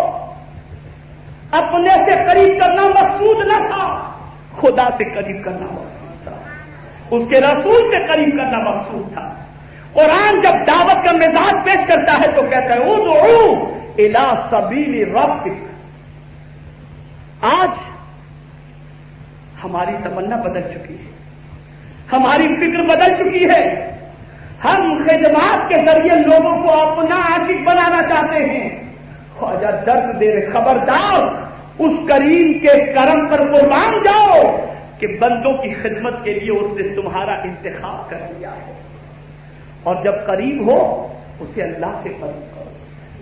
اپنے سے قریب کرنا مقصود نہ تھا، خدا سے قریب کرنا مقصود تھا، اس کے رسول سے قریب کرنا مقصود تھا۔ قرآن جب دعوت کا مزاج پیش کرتا ہے تو کہتا ہے ادعو الی سبیل ربک۔ آج ہماری تمنا بدل چکی ہے، ہماری فکر بدل چکی ہے، ہم خدمات کے ذریعے لوگوں کو اپنا عاشق بنانا چاہتے ہیں۔ خواجہ درد دے رہے خبردار اس کریم کے کرم پر قربان جاؤ کہ بندوں کی خدمت کے لیے اس نے تمہارا انتخاب کر لیا ہے، اور جب قریب ہو اسے اللہ سے قریب کرو،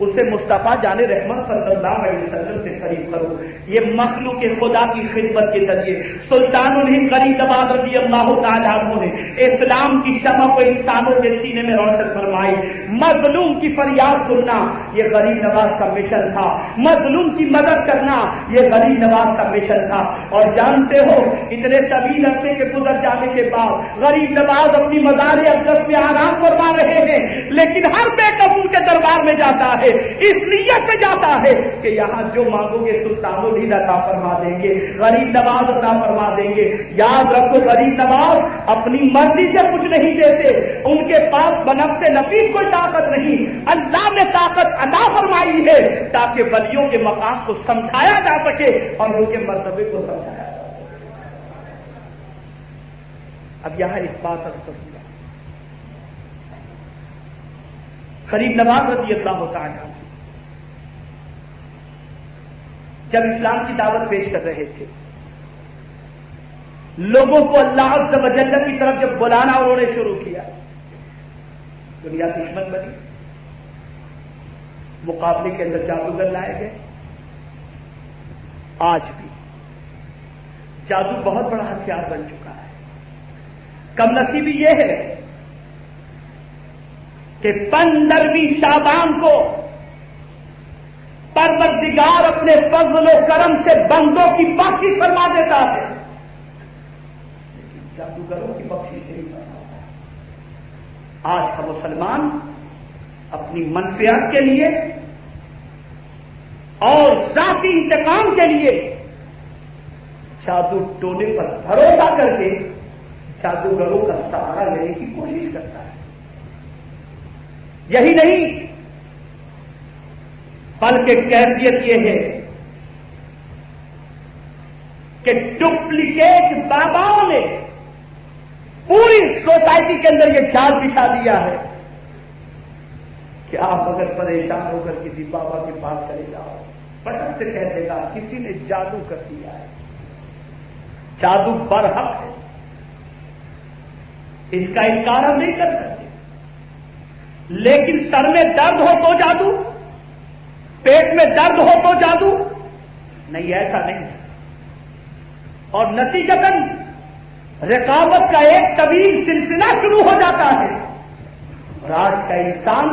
اسے مصطفیٰ جان رحمت صلی اللہ علیہ وسلم سے قریب کرو۔ یہ مخلوق خدا کی خدمت کے ذریعے سلطان الہند غریب نواز رضی اللہ تعالیٰ عنہ نے اسلام کی شمع کو انسانوں کے سینے میں روشن فرمائی۔ مظلوم کی فریاد سننا یہ غریب نواز کا مشن تھا، مظلوم کی مدد کرنا یہ غریب نواز کا مشن تھا۔ اور جانتے ہو اتنے طویل عرصے کے گزر جانے کے بعد غریب نواز اپنی مزار اقدس میں آرام فرما رہے ہیں، لیکن ہر بے قصور کے دربار میں جاتا ہے ہے، اس نیت سے جاتا ہے کہ یہاں جو مانگو گے سلطان الہند عطا فرما دیں گے، غریب نواز عطا فرما دیں گے۔ یاد رکھو غریب نواز اپنی مرضی سے کچھ نہیں دیتے، ان کے پاس بنفس نفیس کوئی طاقت نہیں، اللہ نے طاقت عطا فرمائی ہے تاکہ ولیوں کے مقام کو سمجھایا جا سکے اور ان کے مرتبے کو سمجھایا جا سکے۔ اب یہاں اس بات عرض کروں گا، غریب نواز رضی اللہ تعالیٰ جب اسلام کی دعوت پیش کر رہے تھے، لوگوں کو اللہ عز و جل کی طرف جب بلانا انہوں نے شروع کیا، دنیا دشمن بنی، مقابلے کے اندر جادوگر لائے گئے۔ آج بھی جادو بہت بڑا ہتھیار بن چکا ہے۔ کم نصیبی یہ ہے کہ 15ویں شعبان کو پروردگار اپنے فضل و کرم سے بندوں کی بخشش فرما دیتا ہے، لیکن جادوگروں کی بخشش نہیں فرماتا۔ آج کا مسلمان اپنی منفعت کے لیے اور ذاتی انتقام کے لیے جادو ٹونے پر بھروسہ کر کے جادوگروں کا سہارا لینے کی کوشش کرتا ہے۔ یہی نہیں بلکہ کیفیت یہ ہے کہ ڈپلیکیٹ باباؤں نے پوری سوسائٹی کے اندر یہ جال بچھا دیا ہے کہ آپ اگر پریشان ہو کر کسی بابا کے پاس چلے جاؤ، پٹک سے کہہ دے گا کسی نے جادو کر دیا ہے۔ جادو برحق ہے، اس کا انکار ہم نہیں کر سکتے، لیکن سر میں درد ہو تو جادو، پیٹ میں درد ہو تو جادو نہیں، ایسا نہیں ہے۔ اور نتیجتاً رقابت کا ایک طویل سلسلہ شروع ہو جاتا ہے، اور آج کا انسان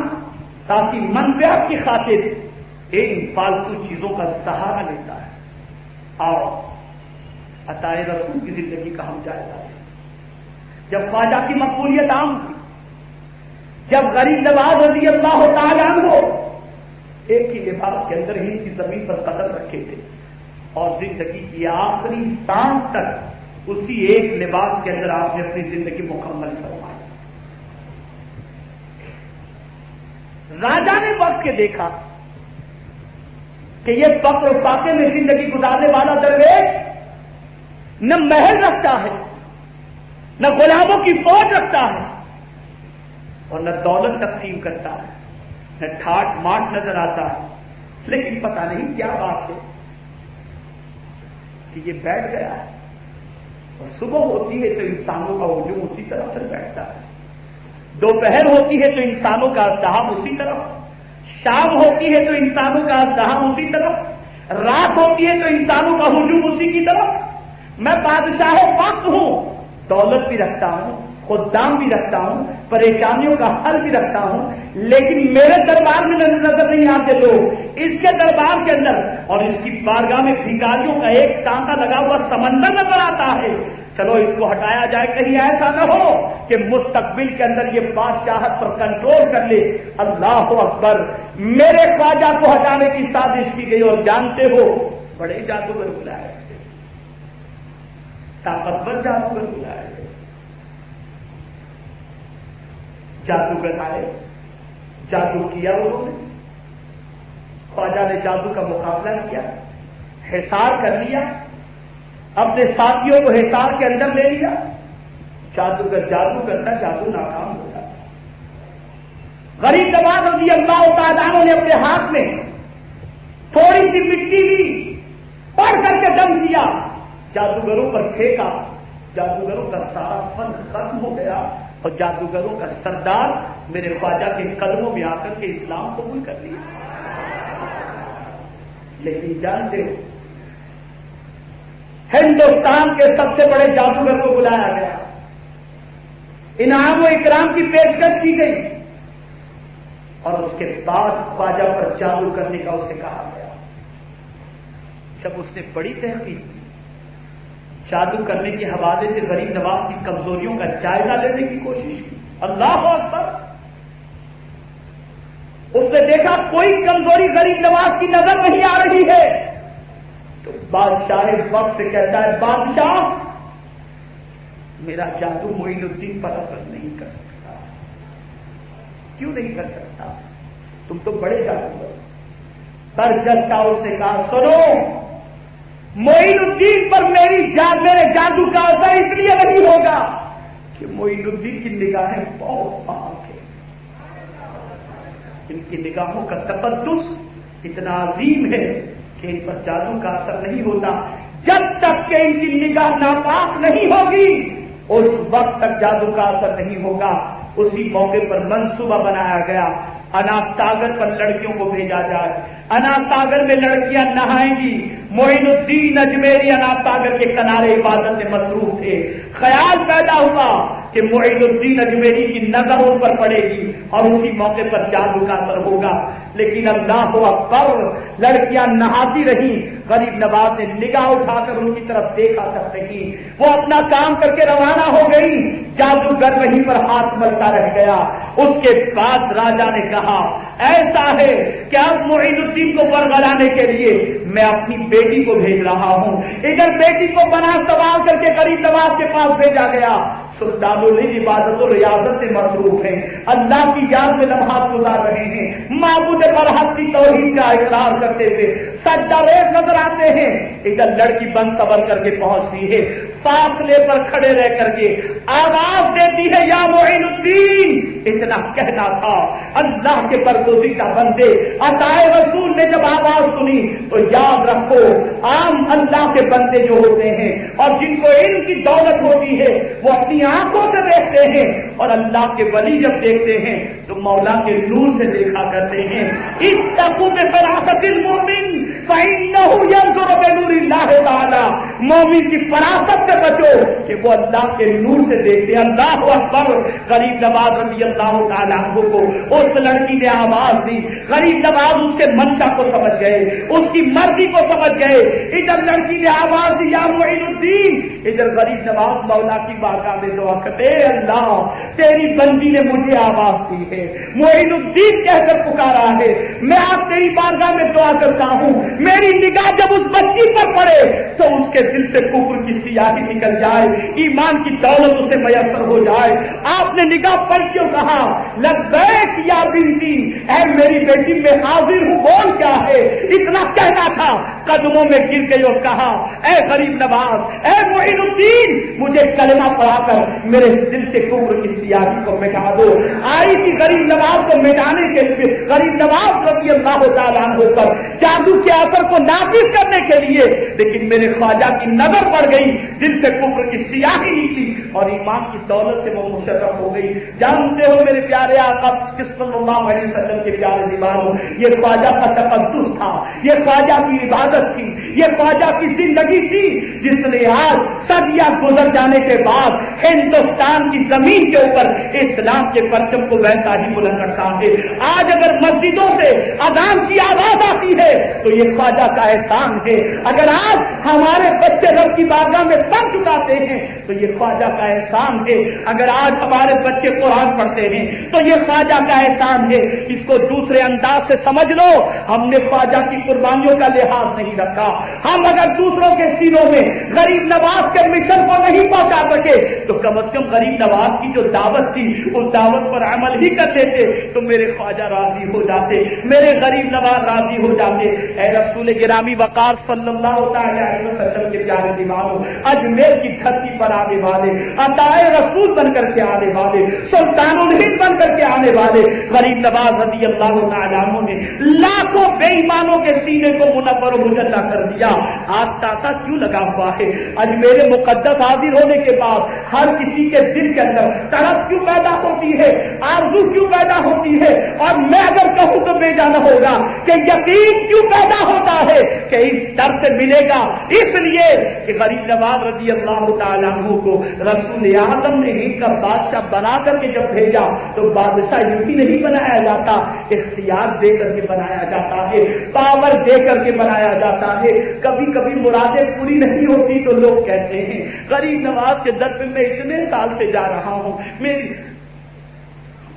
تاکہ منفعت کی خاطر ان فالتو چیزوں کا سہارا لیتا ہے۔ آؤ عطائے رسول کی زندگی کا ہم جائزہ لیں۔ جب خواجہ کی مقبولیت عام تھی، جب غریب نواز رضی اللہ تعالیٰ عنہ ایک ہی لباس کے اندر ہی کی زمین پر قدم رکھے تھے اور زندگی کی آخری سانس تک اسی ایک لباس کے اندر آپ نے اپنی زندگی مکمل فرمائی۔ راجا نے وقت کے دیکھا کہ یہ فقر و فاقے میں زندگی گزارنے والا درویش نہ محل رکھتا ہے، نہ غلاموں کی فوج رکھتا ہے، اور نہ دولت تقسیم کرتا ہے، نہ ٹھاٹ ماٹ نظر آتا ہے، لیکن پتہ نہیں کیا بات ہے کہ یہ بیٹھ گیا ہے، اور صبح ہوتی ہے تو انسانوں کا ہجوم اسی طرف سے بیٹھتا ہے، دوپہر ہوتی ہے تو انسانوں کا ازدحام اسی طرف، شام ہوتی ہے تو انسانوں کا ازدحام اسی طرف، رات ہوتی ہے تو انسانوں کا ہجوم اسی کی طرف۔ میں بادشاہ وقت ہوں، دولت بھی رکھتا ہوں، خدام بھی رکھتا ہوں، پریشانیوں کا حل بھی رکھتا ہوں، لیکن میرے دربار میں نظر نہیں آتے لوگ، اس کے دربار کے اندر اور اس کی بارگاہ میں بھکاریوں کا ایک تانتا لگا ہوا سمندر نظر آتا ہے۔ چلو اس کو ہٹایا جائے، کہیں ایسا نہ ہو کہ مستقبل کے اندر یہ بادشاہت پر کنٹرول کر لے۔ اللہ اکبر، میرے خواجہ کو ہٹانے کی سازش کی گئی، اور جانتے ہو بڑے جادوگر بلائے، طاقتور جادوگر بلائے، جادوگر آئے، جادو کیا انہوں نے، خواجہ نے جادو کا مقابلہ کیا، حصار کر لیا، اپنے ساتھیوں کو حصار کے اندر لے لیا، جادوگر جادو کرتا، جادو ناکام ہو جاتا۔ غریب نواز رضی اللہ تعالیٰ عنہ نے اپنے ہاتھ میں تھوڑی سی مٹی لی، پڑھ کر کے دم کیا، جادوگروں پر پھینکا، جادوگروں کا سارا فن ختم ہو گیا، اور جادوگروں کا سردار میرے خواجہ کے قدموں میں آ کر کے اسلام قبول کر لیا۔ لیکن جانتے ہو ہندوستان کے سب سے بڑے جادوگر کو بلایا گیا، انعام و اکرام کی پیشکش کی گئی، اور اس کے بعد خواجہ پر جادو کرنے کا اسے کہا گیا۔ جب اس نے بڑی تحقیق کی، جادو کرنے کے حوالے سے غریب نواز کی کمزوریوں کا جائزہ لینے کی کوشش کی، اللہ اکبر، اس نے دیکھا کوئی کمزوری غریب نواز کی نظر نہیں آ رہی ہے، تو بادشاہ وقت سے کہتا ہے بادشاہ میرا جادو معین الدین پر اثر نہیں کر سکتا۔ کیوں نہیں کر سکتا؟ تم تو بڑے جادوگر۔ برجستہ اس نے کہا سنو، معین الدین پر میرے جادو کا اثر اس لیے نہیں ہوگا کہ معین الدین کی نگاہیں بہت پاک ہیں، ان کی نگاہوں کا تقدس اتنا عظیم ہے کہ ان پر جادو کا اثر نہیں ہوتا۔ جب تک کہ ان کی نگاہ ناپاک نہیں ہوگی اس وقت تک جادو کا اثر نہیں ہوگا۔ اسی موقع پر منصوبہ بنایا گیا، اناپ ساگر پر لڑکیوں کو بھیجا جائے، اناپ ساگر میں لڑکیاں نہائیں گی۔ معین الدین اجمیری اناپ ساگر کے کنارے عبادت میں مصروف تھے۔ خیال پیدا ہوا کہ معین الدین اجمیری کی نظر ان پر پڑے گی اور اسی موقع پر جادو کا اثر ہوگا، لیکن اللہ اکبر، لڑکیاں نہاتی رہیں، غریب نواز نے نگاہ اٹھا کر ان کی طرف دیکھا تک نہیں، وہ اپنا کام کر کے روانہ ہو گئی، جادوگر وہیں پر ہاتھ ملتا رہ گیا۔ اس کے بعد راجا نے کہا ایسا ہے کہ اب معین الدین کو ورغلانے کے لیے میں اپنی بیٹی کو بھیج رہا ہوں۔ ادھر بیٹی کو بنا سوال کر کے غریب نواز کے پاس بھیجا گیا۔ سلطان الہند عبادت و ریاضت سے مصروف ہیں، اللہ کی یاد میں لمحات گزار رہے ہیں، معبود برحق کی توحید کا اقرار کرتے ہوئے سجدہ ریز نظر آتے ہیں۔ ادھر لڑکی بند صبر کر کے پہنچتی ہے، فاصلے پر کھڑے رہ کر کے آواز دیتی ہے یا معین الدین۔ اتنا کہنا تھا اللہ کے برگزیدہ بندے، عطائے رسول نے جب آواز سنی تو یاد رکھو عام اللہ کے بندے جو ہوتے ہیں اور جن کو علم کی دولت ہوتی ہے وہ اپنی آنکھوں سے دیکھتے ہیں، اور اللہ کے ولی جب دیکھتے ہیں تو مولا کے نور سے دیکھا کرتے ہیں۔ اتقوا بفراست المؤمن فإنه ينظر بنور اللہ تعالی، مومن کی فراست سے بچو کہ وہ اللہ کے نور سے دیکھتے ہیں۔ اللہ اکبر۔ غریب نواز رضی اللہ تعالیٰ عنہ کو اس لڑکی نے آواز دی، غریب نواز اس کے منشا کو سمجھ گئے، اس کی مرضی کو سمجھ گئے۔ ادھر لڑکی نے آواز دی یا معین الدین، ادھر غریب نواز مولا کی بارگاہ میں دعا کرتے اللہ تیری بندی نے مجھے آواز دی ہے، معین الدین کہہ کر پکارا ہے، میں آپ تیری بارگاہ میں دعا کرتا ہوں میری نگاہ جب اس بچی پر پڑے تو اس کے دل سے کفر کی سیاہی نکل جائے، ایمان کی دولت اسے میسر ہو جائے۔ آپ نے نگاہ پڑھ کے کہا لبیک یا بنتی، اے میری بیٹی میں حاضر ہوں، بول کیا ہے؟ اتنا کہنا تھا قدموں میں گر گئی اور کہا اے غریب نواز، اے معین الدین، مجھے کلمہ پڑھا کر میرے دل سے کفر کی سیاہی کو مٹا دو۔ آئی تھی غریب نواز کو مٹانے کے لیے، غریب نواز رضی اللہ تعالیٰ عنہ پر جادو کے اثر کو نافذ کرنے کے لیے، لیکن میرے خواجہ کی نظر پڑ گئی، دل سے کفر کی سیاہی نکلی اور ایمان کی دولت سے وہ مشرف ہو گئی۔ جانتے ہو میرے پیارے آقا صلی اللہ علیہ وسلم کے پیارے دیوانوں، یہ خواجہ کا تقدس تھا، یہ خواجہ کی عبادت تھی، یہ خواجہ کی زندگی تھی جس نے آج صدیاں گزر جانے کے بعد ہندوستان کی زمین کے اوپر اسلام کے پرچم کو ویسا ہی بلند رکھا ہے۔ آج اگر مسجدوں سے اذان کی آواز آتی ہے تو یہ خواجہ کا احسان ہے، اگر آج ہمارے بچے رب کی بارگاہ میں سر جھکاتے ہیں تو یہ خواجہ کا احسان ہے، اگر آج ہمارے بچے قرآن پڑھتے ہیں تو یہ خواجہ کا احسان ہے۔ اس کو دوسرے انداز سے سمجھ لو، ہم نے خواجہ کی قربانیوں کا لحاظ نہیں رکھا، ہم اگر دوسروں کے سینوں میں غریب نواز کے مشن کو نہیں پہنچا سکے تو کم از کم غریب نواز کی جو دعوت تھی اس دعوت پر عمل ہی کر دیتے تو میرے خواجہ راضی ہو جاتے، میرے غریب نواز راضی ہو جاتے۔ اے رسول گرامی وقار صلی اللہ علیہ وسلم کے پیارے دیوانوں، اجمیر کی دھرتی پر آنے والے، عطائے رسول بن کر کے آنے والے، سلطان الہند بن کر کے آنے والے غریب نواز رضی اللہ تعالیٰ عنہ نے لاکھوں بے ایمانوں کے سینے کو منور و مجلہ کر دیا۔ آج تاتا کیوں لگا ہوا ہے؟ اجمیر مقدس حاضر ہونے کے بعد ہر کسی کے دل کے اندر تڑپ کیوں پیدا ہوتی ہے، آرزو کیوں پیدا ہوتی ہے؟ اور میں اگر کہوں تو بے جانا ہوگا کہ یقین کیوں پیدا ہوتا ہے کہ اس در سے ملے گا، اس لیے کہ غریب نواز رضی اللہ تعالیٰ عنہ کو رسول اعظم نے ہند کا بادشاہ بنا کر کے جب بھیجا تو بادشاہ یوں ہی نہیں بنایا جاتا، اختیار دے کر کے بنایا جاتا ہے، پاور دے کر کے بنایا جاتا ہے۔ کبھی کبھی مرادیں پوری نہیں ہوتی تو لوگ کہتے ہیں غریب نواز کے در پہ میں اتنے سال سے جا رہا ہوں،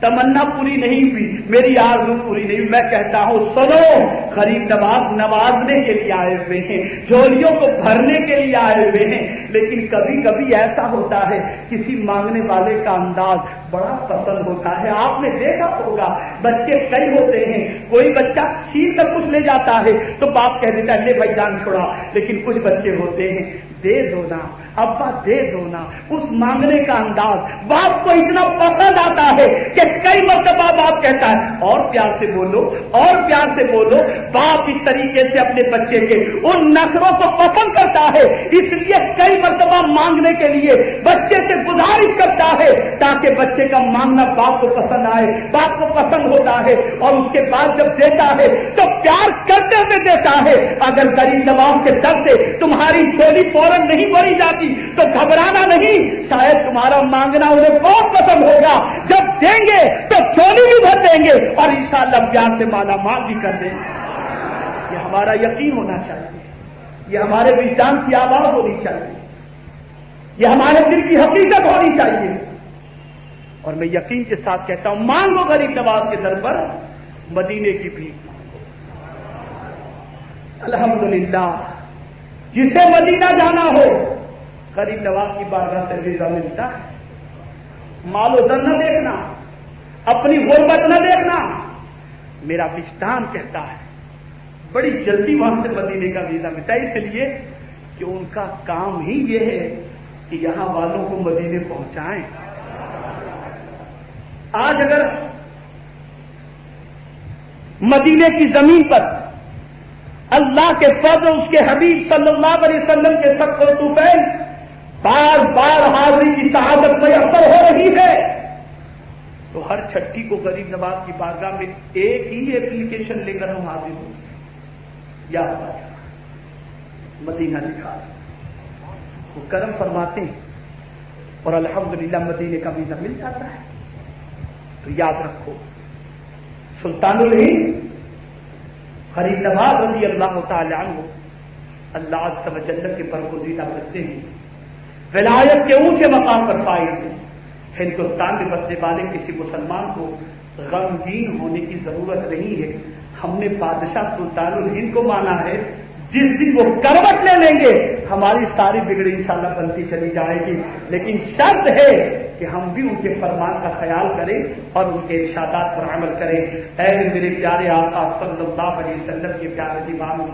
تمنا پوری نہیں ہوئی، میری آرزو پوری نہیں ہوئی، میں کہتا ہوں سنو، غریب نواز نوازنے کے لیے آئے ہوئے ہیں، جھولیوں کو بھرنے کے لیے آئے ہوئے ہیں، لیکن کبھی کبھی ایسا ہوتا ہے کسی مانگنے والے کا انداز بڑا پسند ہوتا ہے۔ آپ نے دیکھا ہوگا بچے کئی ہوتے ہیں، کوئی بچہ چھین کر کچھ لے جاتا ہے تو باپ کہہ دیتا ہے لے بھائی جان چھوڑا، لیکن کچھ بچے ہوتے ہیں دے دو نا ابا دے دو نا، اس مانگنے کا انداز باپ کو اتنا پسند آتا ہے کہ کئی مرتبہ باپ کہتا ہے اور پیار سے بولو اور پیار سے بولو۔ باپ اس طریقے سے اپنے بچے کے ان نخروں کو پسند کرتا ہے، اس لیے کئی مرتبہ مانگنے کے لیے بچے سے گزارش کرتا ہے تاکہ بچے کا مانگنا باپ کو پسند آئے، باپ کو پسند ہوتا ہے، اور اس کے بعد جب دیتا ہے تو پیار کرتے ہوئے دیتا ہے۔ اگر غریب نواز کے در سے تمہاری جھولی فوراً نہیں بھری جاتی تو گھبرانا نہیں، شاید تمہارا مانگنا انہیں بہت پسند ہوگا، جب دیں گے تو جھولی بھی بھر دیں گے اور انشاءاللہ پیار سے مالا مال بھی کر دیں گے۔ یہ ہمارا یقین ہونا چاہیے، یہ ہمارے وجدان کی آواز ہونی چاہیے، یہ ہمارے دل کی حقیقت ہونی چاہیے۔ اور میں یقین کے ساتھ کہتا ہوں مانگو غریب نواز کے در پر مدینے کی بھیک مانگو۔ الحمدللہ جسے مدینہ جانا ہو غریب نواز کی بارگاہ سے ویزا ملتا ہے۔ مال و زر نہ دیکھنا، اپنی غربت نہ دیکھنا، میرا وجدان کہتا ہے بڑی جلدی وہاں سے مدینے کا ویزا ملتا ہے، اس لیے کہ ان کا کام ہی یہ ہے کہ یہاں والوں کو مدینے پہنچائیں۔ آج اگر مدینے کی زمین پر اللہ کے فضل اس کے حبیب صلی اللہ علیہ وسلم کے سب کو طوفین بار بار حاضری کی شہادت میسر ہو رہی ہے تو ہر چھٹی کو غریب نواز کی بارگاہ میں ایک ہی اپلیکیشن لے کر ہم حاضر ہوں، یا مدینہ لکھا، وہ کرم فرماتے ہیں اور الحمدللہ مدینے کا ویزا مل جاتا ہے۔ تو یاد رکھو سلطان الہند غریب نواز رضی اللہ تعالی عنہ اللہ عز و جل کے برگزیدہ کرتے ہیں، ولایت کے اونچے مقام پر فائز ہیں۔ ہندوستان میں بسنے والے کسی مسلمان کو غمگین ہونے کی ضرورت نہیں ہے، ہم نے بادشاہ سلطان الہند کو مانا ہے، جس دن وہ کروٹ لے لیں گے ہماری ساری بگڑی انشاءاللہ بنتی چلی جائے گی، لیکن شرط ہے کہ ہم بھی ان کے فرمان کا خیال کریں اور ان کے ارشادات پر عمل کریں۔ اے میرے پیارے آقا صلی اللہ علیہ وسلم کے پیارے دیوانوں،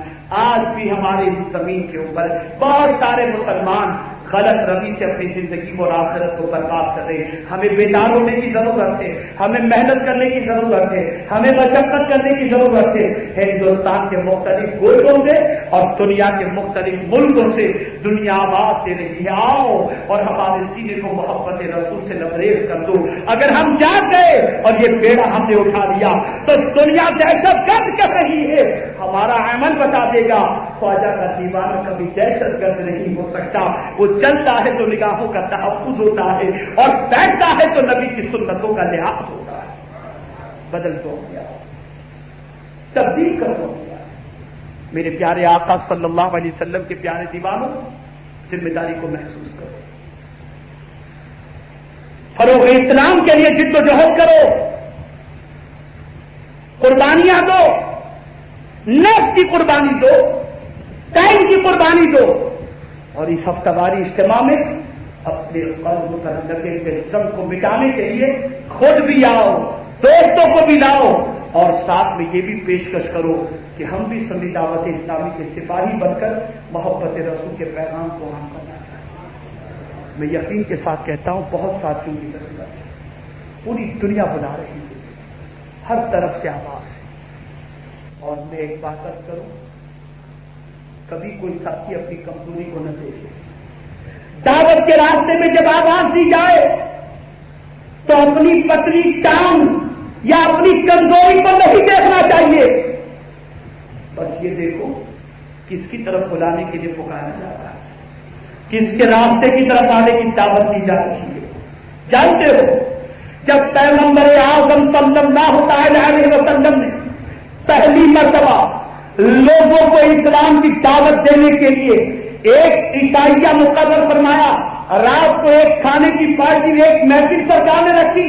آج بھی ہمارے اس زمین کے اوپر بہت سارے مسلمان غلط روی سے اپنی زندگی اور آخرت کو برباد کر رہے ہیں۔ ہمیں بیدار ہونے کی ضرورت ہے، ہمیں محنت کرنے کی ضرورت ہے، ہمیں مشقت کرنے کی ضرورت ہے۔ ہندوستان کے مختلف گوشوں سے اور دنیا کے مختلف ملکوں سے دنیا آواز دے رہی ہے، آؤ اور ہمارے سینے کو محبت رسول سے لبریز کر دو۔ اگر ہم جاگ گئے اور یہ بیڑا ہم نے اٹھا لیا تو دنیا دہشت گرد کر رہی ہے، ہمارا عمل بتا دے گا خواجہ کا دیوانہ کبھی دہشت گرد نہیں ہو سکتا۔ وہ چلتا ہے تو نگاہوں کا تحفظ ہوتا ہے اور بیٹھتا ہے تو نبی کی سنتوں کا لحاظ ہوتا ہے۔ بدل تو ہو گیا، تبدیل کر ہو گیا۔ میرے پیارے آقا صلی اللہ علیہ وسلم کے پیارے دیوانوں، ذمہ داری کو محسوس کرو، فروغ اسلام کے لیے جد و جہد کرو، قربانیاں دو، نفس کی قربانی دو، ٹائم کی قربانی دو، اور اس ہفتہ واری اجتماع میں اپنے قلب پر لگے ہوئے غم کو مٹانے کے لیے خود بھی آؤ، دوستوں کو بھی لاؤ، اور ساتھ میں یہ بھی پیشکش کرو کہ ہم بھی سنی دعوت اسلامی کے سپاہی بن کر محبت رسول کے پیغام کو عام کرنا چاہتے۔ میں یقین کے ساتھ کہتا ہوں بہت ساتھیوں کی ضرورت ہے، پوری دنیا بلا رہی ہے، ہر طرف سے آواز ہے۔ اور میں ایک بات عرض کروں، کبھی کوئی ساتھی اپنی کمزوری کو نہ دیکھے، دعوت کے راستے میں جب آواز دی جائے تو اپنی پتلی ٹانگ یا اپنی کمزوری کو نہیں دیکھنا چاہیے، بس یہ دیکھو کس کی طرف بلانے کے لیے پکارا جا رہا ہے، کس کے راستے کی طرف آنے کی دعوت دی جا رہی ہے۔ جانتے ہو جب پیغمبر اعظم صلی اللہ تعالی علیہ وسلم نے پہلی مرتبہ لوگوں کو اسلام کی دعوت دینے کے لیے ایک عیسائیہ مقرر فرمایا، رات کو ایک کھانے کی پارٹی ایک محفل سرکار نے رکھی،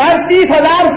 38,000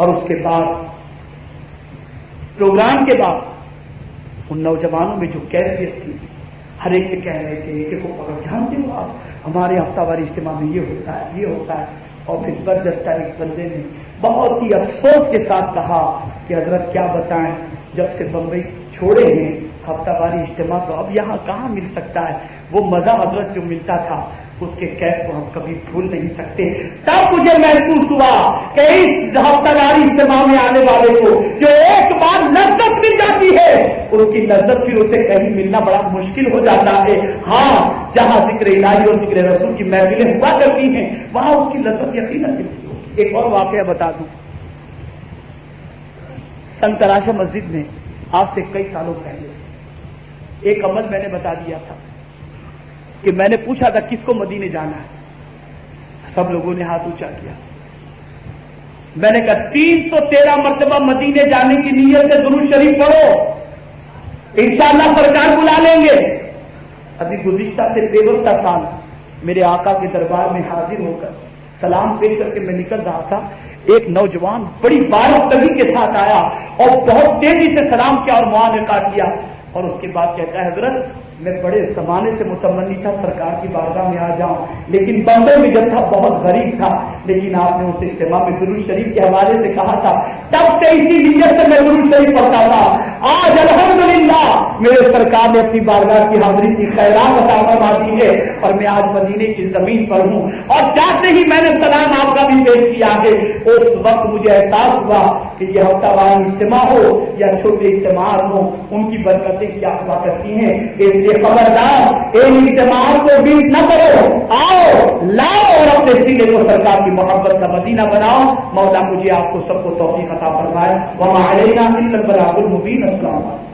اور اس کے بعد پروگرام کے بعد ان نوجوانوں میں جو کیفیت تھی، ہر ایک سے کہہ رہے تھے، ایک کو پکڑ جانتے ہو آپ ہمارے ہفتہ واری اجتماع میں یہ ہوتا ہے، یہ ہوتا ہے. اور پھر برجستہ ایک بندے نے بہت ہی افسوس کے ساتھ کہا کہ حضرت کیا بتائیں، جب سے بمبئی چھوڑے ہیں ہفتہ واری اجتماع تو اب یہاں کہاں مل سکتا ہے، وہ مزہ حضرت جو ملتا تھا اس کے کیف کو ہم کبھی بھول نہیں سکتے. تب مجھے محسوس ہوا کہ اس ہفتہ واری اجتماع میں آنے والے کو جو ایک بار لذت مل جاتی ہے اس کی لذت پھر اسے کہیں ملنا بڑا مشکل ہو جاتا ہے. ہاں، جہاں ذکر الہی اور ذکر رسول کی محفلیں ہوا کرتی ہیں وہاں اس کی لذت یقیناً ملتی ہے. ایک اور واقعہ بتا دوں، سنگ تراشا مسجد میں آج سے کئی سالوں پہلے ایک عمل میں نے بتا دیا تھا کہ میں نے پوچھا تھا کس کو مدینے جانا ہے، سب لوگوں نے ہاتھ اونچا کیا. میں نے کہا 313 مرتبہ مدینے جانے کی نیت سے درود شریف پڑھو، انشاءاللہ سرکار بلا لیں گے. ابھی گزشتہ سے 53 سال میرے آقا کے دربار میں حاضر ہو کر سلام پیش کر کے میں نکل رہا تھا، ایک نوجوان بڑی بارکدگی کے ساتھ آیا اور بہت تیزی سے سلام کیا اور معانقہ کیا، اور اس کے بعد کہتا ہے حضرت میں بڑے زمانے سے متمنی تھا سرکار کی بارگاہ میں آ جاؤں، لیکن بمبئی میں جب تھا بہت غریب تھا، لیکن آپ نے اس اجتماع میں درود شریف کے حوالے سے کہا تھا، تب سے اسی نیت سے میں درود شریف پڑھتا تھا. آج الحمدللہ میرے سرکار نے اپنی بارگاہ کی حاضری کی خیرات عطا فرما دی ہے اور میں آج مدینے کی زمین پر ہوں، اور جاتے ہی میں نے سلام آپ کا بھی پیش کیا ہے. اس وقت مجھے احساس ہوا کہ یہ ہفتہ وار اجتماع ہو یا چھوٹے اجتماعات ہوں، ان کی برکتیں کیا ہوا کرتی ہیں. اس لیے خبردار ان اجتماعات کو بیٹ نہ کرو، آؤ لاؤ اور اپنے سینے کو سرکار کی محبت کا مدینہ بناؤ. مولا مجھے آپ کو سب کو توفیق عطا فرمائے. وما علینا الا البلاغ المبین. السلام علیکم.